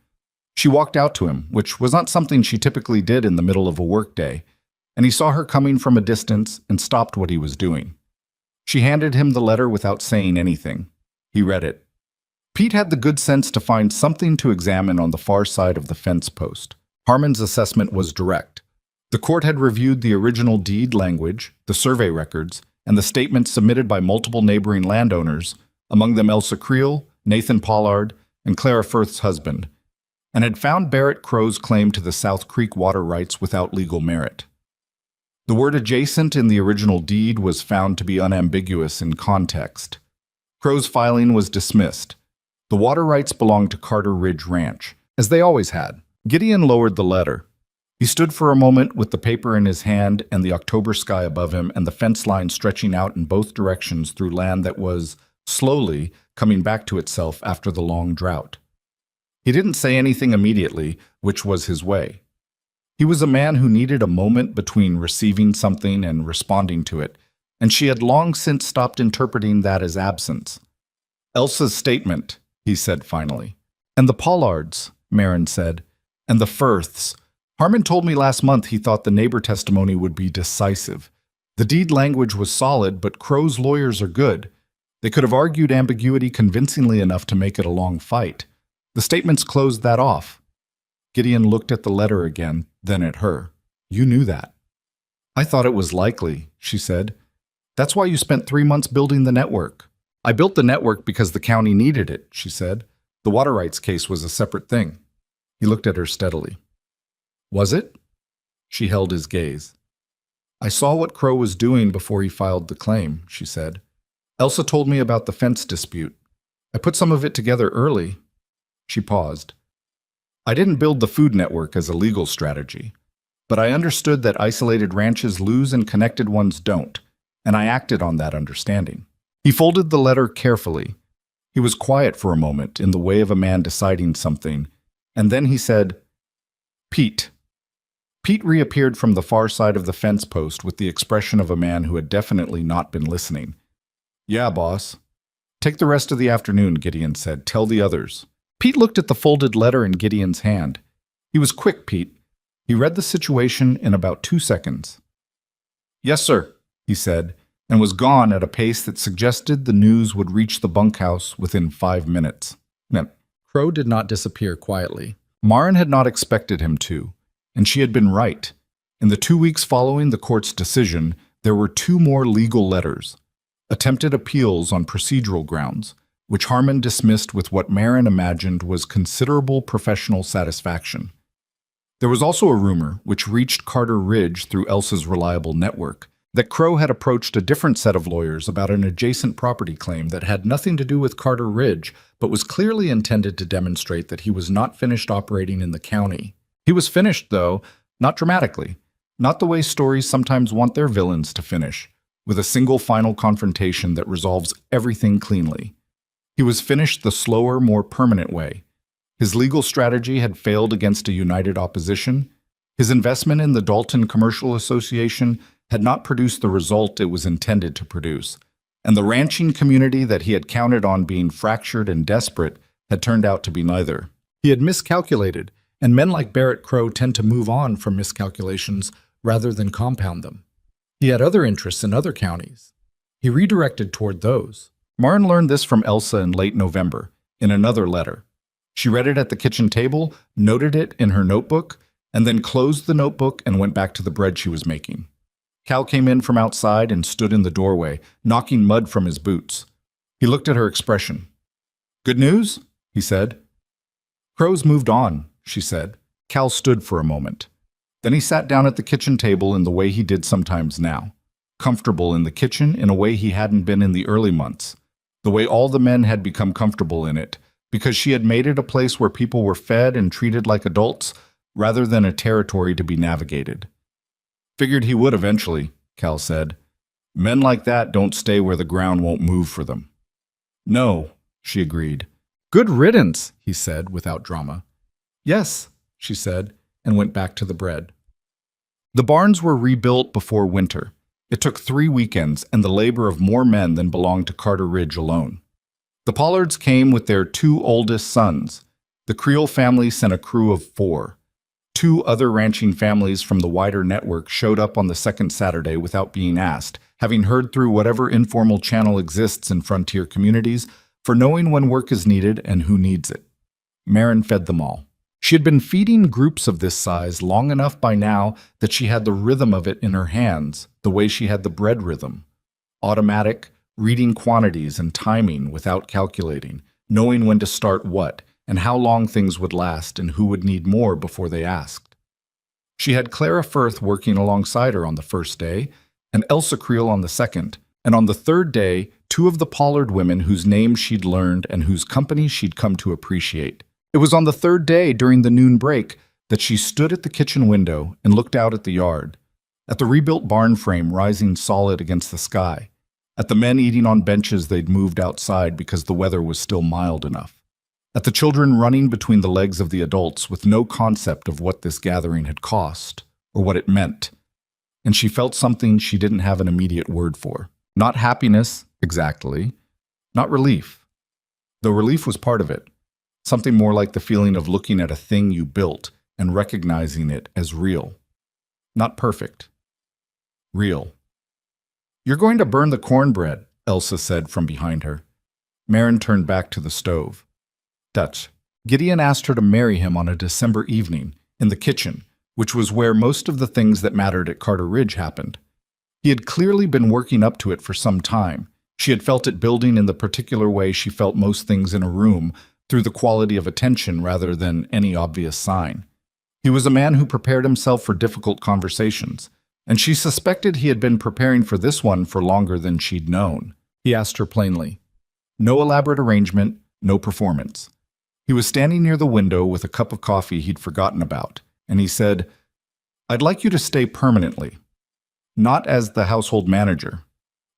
She walked out to him, which was not something she typically did in the middle of a workday, and he saw her coming from a distance and stopped what he was doing. She handed him the letter without saying anything. He read it. Pete had the good sense to find something to examine on the far side of the fence post. Harmon's assessment was direct. The court had reviewed the original deed language, the survey records, and the statements submitted by multiple neighboring landowners, among them Elsa Creel, Nathan Pollard, and Clara Firth's husband, and had found Barrett Crow's claim to the South Creek water rights without legal merit. The word adjacent in the original deed was found to be unambiguous in context. Crow's filing was dismissed. The water rights belonged to Carter Ridge Ranch, as they always had. Gideon lowered the letter. He stood for a moment with the paper in his hand and the October sky above him and the fence line stretching out in both directions through land that was, slowly, coming back to itself after the long drought. He didn't say anything immediately, which was his way. He was a man who needed a moment between receiving something and responding to it, and she had long since stopped interpreting that as absence. Elsa's statement, he said finally. And the Pollards, Marin said, and the Firths. Harmon told me last month he thought the neighbor testimony would be decisive. The deed language was solid, but Crow's lawyers are good. They could have argued ambiguity convincingly enough to make it a long fight. The statements closed that off. Gideon looked at the letter again, then at her. You knew that. I thought it was likely, she said. That's why you spent 3 months building the network. I built the network because the county needed it, she said. The water rights case was a separate thing. He looked at her steadily. Was it? She held his gaze. I saw what Crow was doing before he filed the claim, she said. Elsa told me about the fence dispute. I put some of it together early. She paused. I didn't build the food network as a legal strategy, but I understood that isolated ranches lose and connected ones don't, and I acted on that understanding. He folded the letter carefully. He was quiet for a moment in the way of a man deciding something, and then he said, Pete. Pete reappeared from the far side of the fence post with the expression of a man who had definitely not been listening. Yeah, boss. Take the rest of the afternoon, Gideon said. Tell the others. Pete looked at the folded letter in Gideon's hand. He was quick, Pete. He read the situation in about 2 seconds. Yes, sir, he said, and was gone at a pace that suggested the news would reach the bunkhouse within 5 minutes. Crow did not disappear quietly. Marin had not expected him to, and she had been right. In the 2 weeks following the court's decision, there were 2 more legal letters, attempted appeals on procedural grounds, which Harmon dismissed with what Marin imagined was considerable professional satisfaction. There was also a rumor, which reached Carter Ridge through Elsa's reliable network, that Crow had approached a different set of lawyers about an adjacent property claim that had nothing to do with Carter Ridge, but was clearly intended to demonstrate that he was not finished operating in the county. He was finished, though, not dramatically, not the way stories sometimes want their villains to finish, with a single final confrontation that resolves everything cleanly. He was finished the slower, more permanent way. His legal strategy had failed against a united opposition. His investment in the Dalton Commercial Association had not produced the result it was intended to produce, and the ranching community that he had counted on being fractured and desperate had turned out to be neither. He had miscalculated, and men like Barrett Crow tend to move on from miscalculations rather than compound them. He had other interests in other counties. He redirected toward those. Marin learned this from Elsa in late November, in another letter. She read it at the kitchen table, noted it in her notebook, and then closed the notebook and went back to the bread she was making. Cal came in from outside and stood in the doorway, knocking mud from his boots. He looked at her expression. "Good news?" he said. "Crow's moved on," she said. Cal stood for a moment. Then he sat down at the kitchen table in the way he did sometimes now, comfortable in the kitchen in a way he hadn't been in the early months, the way all the men had become comfortable in it, because she had made it a place where people were fed and treated like adults, rather than a territory to be navigated. "Figured he would eventually," Cal said. "Men like that don't stay where the ground won't move for them." "No," she agreed. "Good riddance," he said, without drama. "Yes," she said, and went back to the bread. The barns were rebuilt before winter. It took 3 weekends and the labor of more men than belonged to Carter Ridge alone. The Pollards came with their 2 oldest sons. The Creel family sent a crew of 4. 2 other ranching families from the wider network showed up on the second Saturday without being asked, having heard through whatever informal channel exists in frontier communities for knowing when work is needed and who needs it. Marin fed them all. She had been feeding groups of this size long enough by now that she had the rhythm of it in her hands, the way she had the bread rhythm. Automatic, reading quantities and timing without calculating, knowing when to start what, and how long things would last and who would need more before they asked. She had Clara Firth working alongside her on the first day, and Elsa Creel on the second, and on the third day, 2 of the Pollard women whose names she'd learned and whose company she'd come to appreciate. It was on the third day, during the noon break, that she stood at the kitchen window and looked out at the yard, at the rebuilt barn frame rising solid against the sky, at the men eating on benches they'd moved outside because the weather was still mild enough, at the children running between the legs of the adults with no concept of what this gathering had cost or what it meant. And she felt something she didn't have an immediate word for. Not happiness, exactly. Not relief. Though relief was part of it. Something more like the feeling of looking at a thing you built and recognizing it as real. Not perfect. Real. "You're going to burn the cornbread," Elsa said from behind her. Marin turned back to the stove. Dutch. Gideon asked her to marry him on a December evening, in the kitchen, which was where most of the things that mattered at Carter Ridge happened. He had clearly been working up to it for some time. She had felt it building in the particular way she felt most things in a room, through the quality of attention rather than any obvious sign. He was a man who prepared himself for difficult conversations, and she suspected he had been preparing for this one for longer than she'd known. He asked her plainly. No elaborate arrangement, no performance. He was standing near the window with a cup of coffee he'd forgotten about, and he said, "I'd like you to stay permanently. Not as the household manager,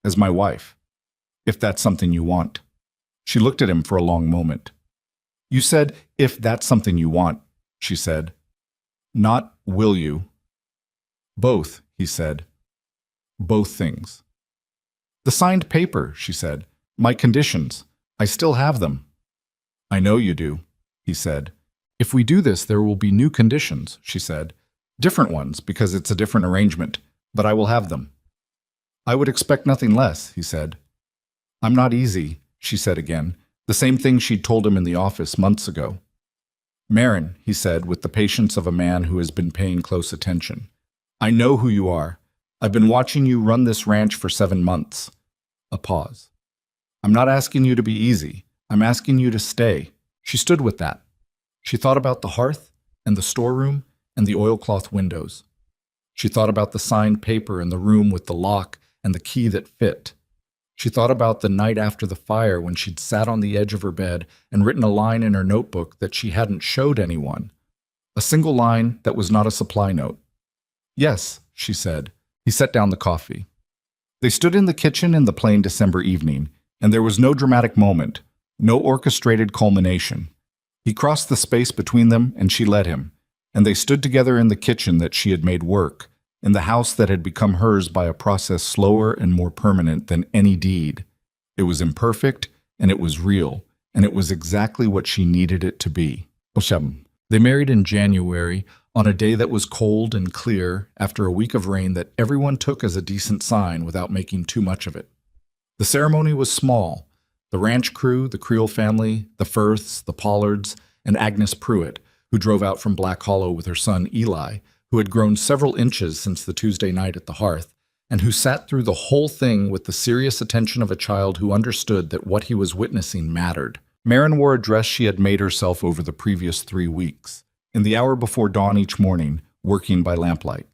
as my wife, if that's something you want." She looked at him for a long moment. "You said, if that's something you want," she said. "Not, will you?" "Both," he said. "Both things." "The signed paper," she said. "My conditions. I still have them." "I know you do," he said. "If we do this, there will be new conditions," she said. "Different ones, because it's a different arrangement, but I will have them." "I would expect nothing less," he said. "I'm not easy," she said again. The same thing she'd told him in the office months ago. "Marin," he said, with the patience of a man who has been paying close attention. "I know who you are. I've been watching you run this ranch for 7 months." A pause. "I'm not asking you to be easy. I'm asking you to stay." She stood with that. She thought about the hearth and the storeroom and the oilcloth windows. She thought about the signed paper in the room with the lock and the key that fit. She thought about the night after the fire when she'd sat on the edge of her bed and written a line in her notebook that she hadn't showed anyone. A single line that was not a supply note. "Yes," she said. He set down the coffee. They stood in the kitchen in the plain December evening, and there was no dramatic moment, no orchestrated culmination. He crossed the space between them, and she let him, and they stood together in the kitchen that she had made work, in the house that had become hers by a process slower and more permanent than any deed. It was imperfect, and it was real, and it was exactly what she needed it to be. They married in January, on a day that was cold and clear, after a week of rain that everyone took as a decent sign without making too much of it. The ceremony was small. The ranch crew, the Creole family, the Firths, the Pollards, and Agnes Pruitt, who drove out from Black Hollow with her son Eli, who had grown several inches since the Tuesday night at the hearth, and who sat through the whole thing with the serious attention of a child who understood that what he was witnessing mattered. Marin wore a dress she had made herself over the previous 3 weeks, in the hour before dawn each morning, working by lamplight.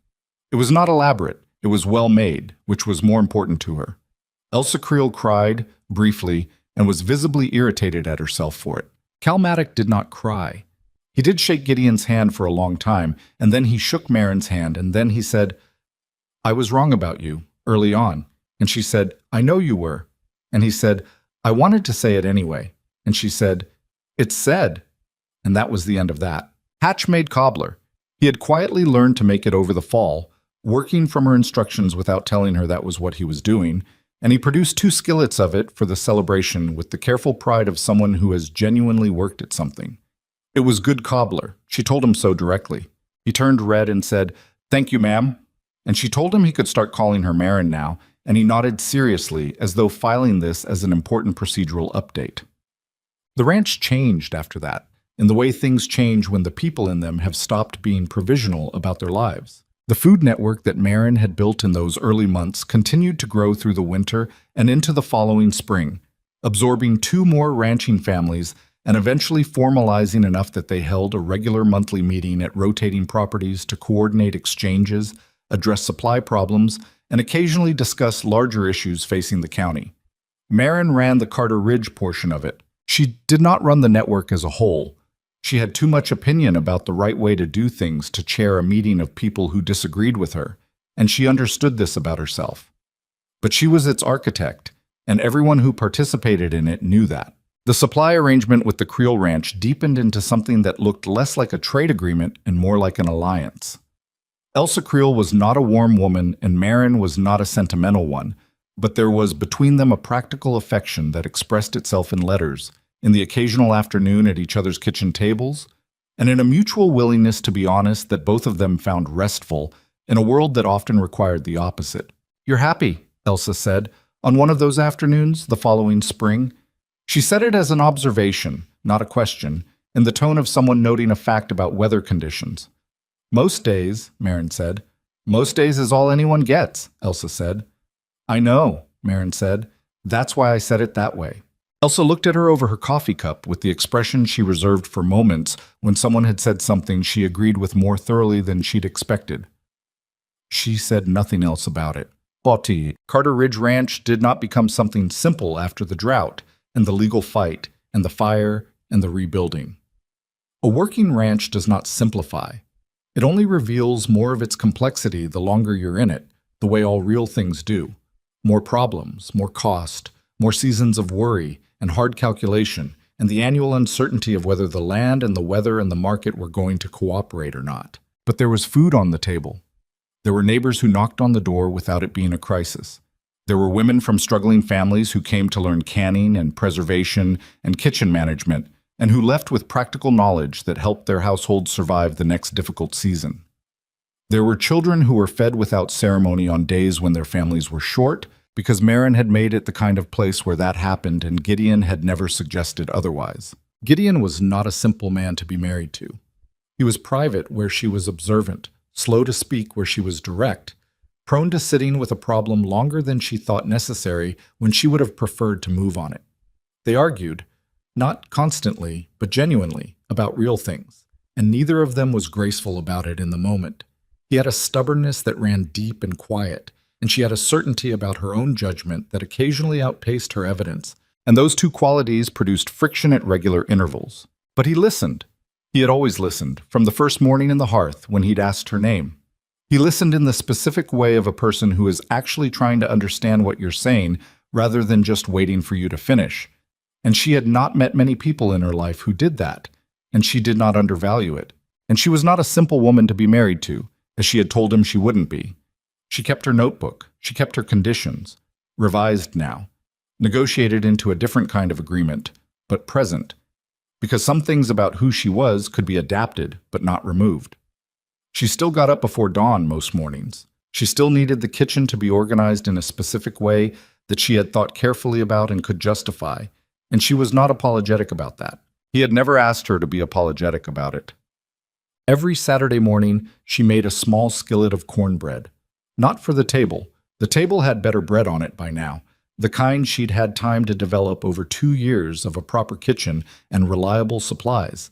It was not elaborate, it was well made, which was more important to her. Elsa Creel cried, briefly, and was visibly irritated at herself for it. Cal Maddock did not cry. He did shake Gideon's hand for a long time, and then he shook Marin's hand, and then he said, "I was wrong about you, early on." And she said, "I know you were." And he said, "I wanted to say it anyway." And she said, "It's said." And that was the end of that. Hatch made cobbler. He had quietly learned to make it over the fall, working from her instructions without telling her that was what he was doing, and he produced 2 skillets of it for the celebration with the careful pride of someone who has genuinely worked at something. It was good cobbler. She told him so directly. He turned red and said, "Thank you, ma'am." And she told him he could start calling her Marin now, and he nodded seriously as though filing this as an important procedural update. The ranch changed after that, in the way things change when the people in them have stopped being provisional about their lives. The food network that Marin had built in those early months continued to grow through the winter and into the following spring, absorbing 2 more ranching families and eventually formalizing enough that they held a regular monthly meeting at rotating properties to coordinate exchanges, address supply problems, and occasionally discuss larger issues facing the county. Marin ran the Carter Ridge portion of it. She did not run the network as a whole. She had too much opinion about the right way to do things to chair a meeting of people who disagreed with her, and she understood this about herself. But she was its architect, and everyone who participated in it knew that. The supply arrangement with the Creel Ranch deepened into something that looked less like a trade agreement and more like an alliance. Elsa Creel was not a warm woman, and Marin was not a sentimental one, but there was between them a practical affection that expressed itself in letters, in the occasional afternoon at each other's kitchen tables, and in a mutual willingness to be honest that both of them found restful in a world that often required the opposite. "You're happy," Elsa said, on one of those afternoons the following spring. She said it as an observation, not a question, in the tone of someone noting a fact about weather conditions. "Most days," Marin said. "Most days is all anyone gets," Elsa said. "I know," Marin said. "That's why I said it that way." Elsa looked at her over her coffee cup with the expression she reserved for moments when someone had said something she agreed with more thoroughly than she'd expected. She said nothing else about it. Carter Ridge Ranch did not become something simple after the drought, and the legal fight, and the fire, and the rebuilding. A working ranch does not simplify. It only reveals more of its complexity the longer you're in it, the way all real things do. More problems, more cost, more seasons of worry and hard calculation, and the annual uncertainty of whether the land and the weather and the market were going to cooperate or not. But there was food on the table. There were neighbors who knocked on the door without it being a crisis. There were women from struggling families who came to learn canning and preservation and kitchen management, and who left with practical knowledge that helped their households survive the next difficult season. There were children who were fed without ceremony on days when their families were short, because Marin had made it the kind of place where that happened and Gideon had never suggested otherwise. Gideon was not a simple man to be married to. He was private where she was observant, slow to speak where she was direct, prone to sitting with a problem longer than she thought necessary when she would have preferred to move on it. They argued, not constantly, but genuinely, about real things, and neither of them was graceful about it in the moment. He had a stubbornness that ran deep and quiet, and she had a certainty about her own judgment that occasionally outpaced her evidence, and those two qualities produced friction at regular intervals. But he listened. He had always listened, from the first morning in the hearth when he'd asked her name. He listened in the specific way of a person who is actually trying to understand what you're saying rather than just waiting for you to finish. And she had not met many people in her life who did that, and she did not undervalue it. And she was not a simple woman to be married to, as she had told him she wouldn't be. She kept her notebook, she kept her conditions, revised now, negotiated into a different kind of agreement, but present, because some things about who she was could be adapted but not removed. She still got up before dawn most mornings. She still needed the kitchen to be organized in a specific way that she had thought carefully about and could justify, and she was not apologetic about that. He had never asked her to be apologetic about it. Every Saturday morning, she made a small skillet of cornbread. Not for the table. The table had better bread on it by now, the kind she'd had time to develop over 2 years of a proper kitchen and reliable supplies.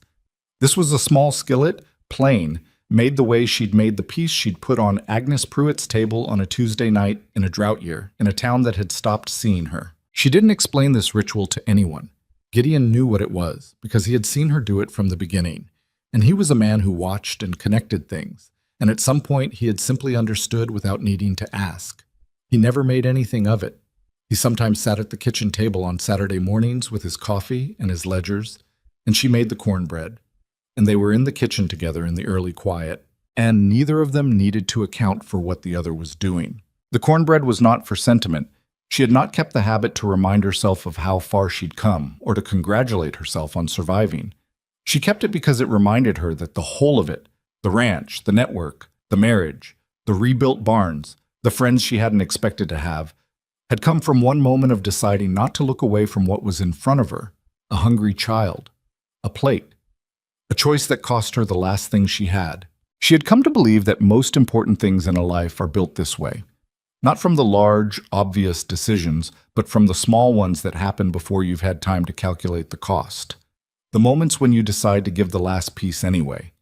This was a small skillet, plain, made the way she'd made the piece she'd put on Agnes Pruitt's table on a Tuesday night in a drought year, in a town that had stopped seeing her. She didn't explain this ritual to anyone. Gideon knew what it was, because he had seen her do it from the beginning, and he was a man who watched and connected things, and at some point he had simply understood without needing to ask. He never made anything of it. He sometimes sat at the kitchen table on Saturday mornings with his coffee and his ledgers, and she made the cornbread, and they were in the kitchen together in the early quiet, and neither of them needed to account for what the other was doing. The cornbread was not for sentiment. She had not kept the habit to remind herself of how far she'd come, or to congratulate herself on surviving. She kept it because it reminded her that the whole of it, the ranch, the network, the marriage, the rebuilt barns, the friends she hadn't expected to have, had come from one moment of deciding not to look away from what was in front of her, a hungry child, a plate, a choice that cost her the last thing she had. She had come to believe that most important things in a life are built this way, not from the large, obvious decisions, but from the small ones that happen before you've had time to calculate the cost. The moments when you decide to give the last piece anyway,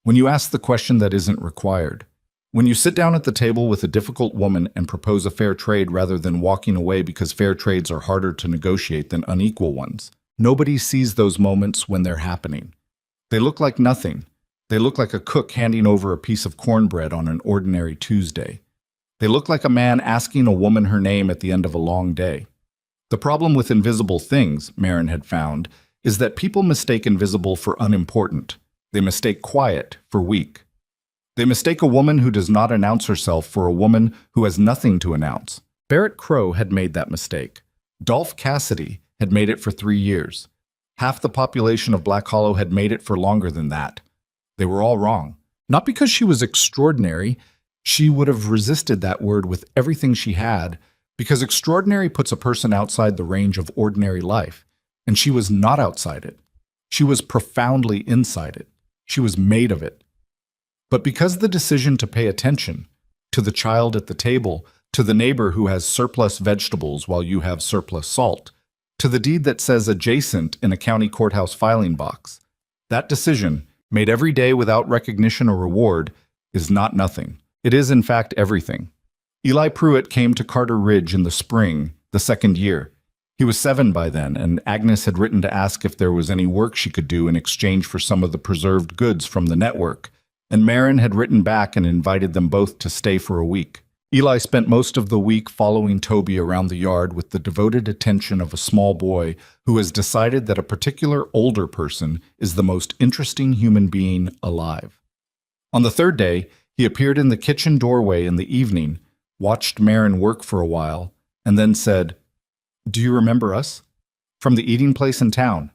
when you ask the question that isn't required, when you sit down at the table with a difficult woman and propose a fair trade rather than walking away because fair trades are harder to negotiate than unequal ones. Nobody sees those moments when they're happening. They look like nothing. They look like a cook handing over a piece of cornbread on an ordinary Tuesday. They look like a man asking a woman her name at the end of a long day. The problem with invisible things, Marin had found, is that people mistake invisible for unimportant. They mistake quiet for weak. They mistake a woman who does not announce herself for a woman who has nothing to announce. Barrett Crow had made that mistake. Dolph Cassidy had made it for 3 years. Half the population of Black Hollow had made it for longer than that. They were all wrong. Not because she was extraordinary. She would have resisted that word with everything she had, because extraordinary puts a person outside the range of ordinary life, and she was not outside it. She was profoundly inside it. She was made of it. But because the decision to pay attention to the child at the table, to the neighbor who has surplus vegetables while you have surplus salt, to the deed that says adjacent in a county courthouse filing box, that decision, made every day without recognition or reward, is not nothing. It is, in fact, everything. Eli Pruitt came to Carter Ridge in the spring, the second year. He was 7 by then, and Agnes had written to ask if there was any work she could do in exchange for some of the preserved goods from the network, and Marin had written back and invited them both to stay for a week. Eli spent most of the week following Toby around the yard with the devoted attention of a small boy who has decided that a particular older person is the most interesting human being alive. On the third day, he appeared in the kitchen doorway in the evening, watched Marin work for a while, and then said, "Do you remember us? From the eating place in town."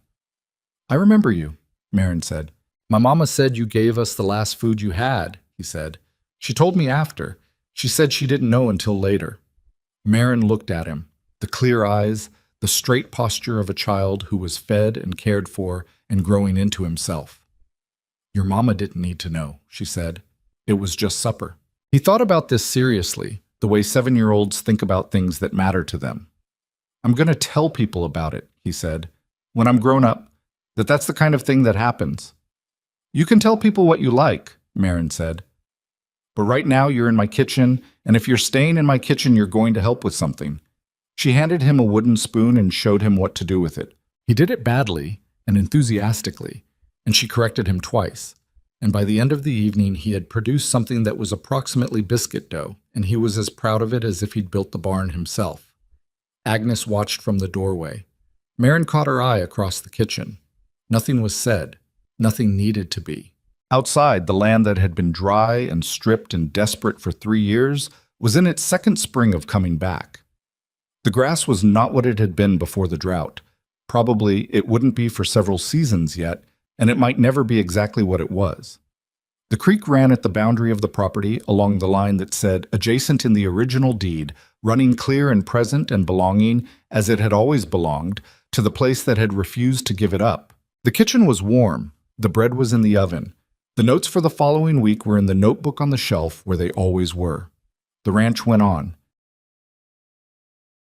"I remember you," Marin said. "My mama said you gave us the last food you had," he said. "She told me after. She said she didn't know until later." Marin looked at him, the clear eyes, the straight posture of a child who was fed and cared for and growing into himself. "Your mama didn't need to know," she said. "It was just supper." He thought about this seriously, the way 7-year-olds think about things that matter to them. "I'm going to tell people about it," he said, "when I'm grown up, that's the kind of thing that happens." You can tell people what you like, Marin said. But right now you're in my kitchen, and if you're staying in my kitchen, you're going to help with something. She handed him a wooden spoon and showed him what to do with it. He did it badly and enthusiastically, and she corrected him twice. And by the end of the evening, he had produced something that was approximately biscuit dough, and he was as proud of it as if he'd built the barn himself. Agnes watched from the doorway. Marin caught her eye across the kitchen. Nothing was said. Nothing needed to be. Outside, the land that had been dry and stripped and desperate for 3 years was in its second spring of coming back. The grass was not what it had been before the drought. Probably it wouldn't be for several seasons yet, and it might never be exactly what it was. The creek ran at the boundary of the property along the line that said adjacent in the original deed, running clear and present and belonging, as it had always belonged, to the place that had refused to give it up. The kitchen was warm. The bread was in the oven. The notes for the following week were in the notebook on the shelf where they always were. The ranch went on.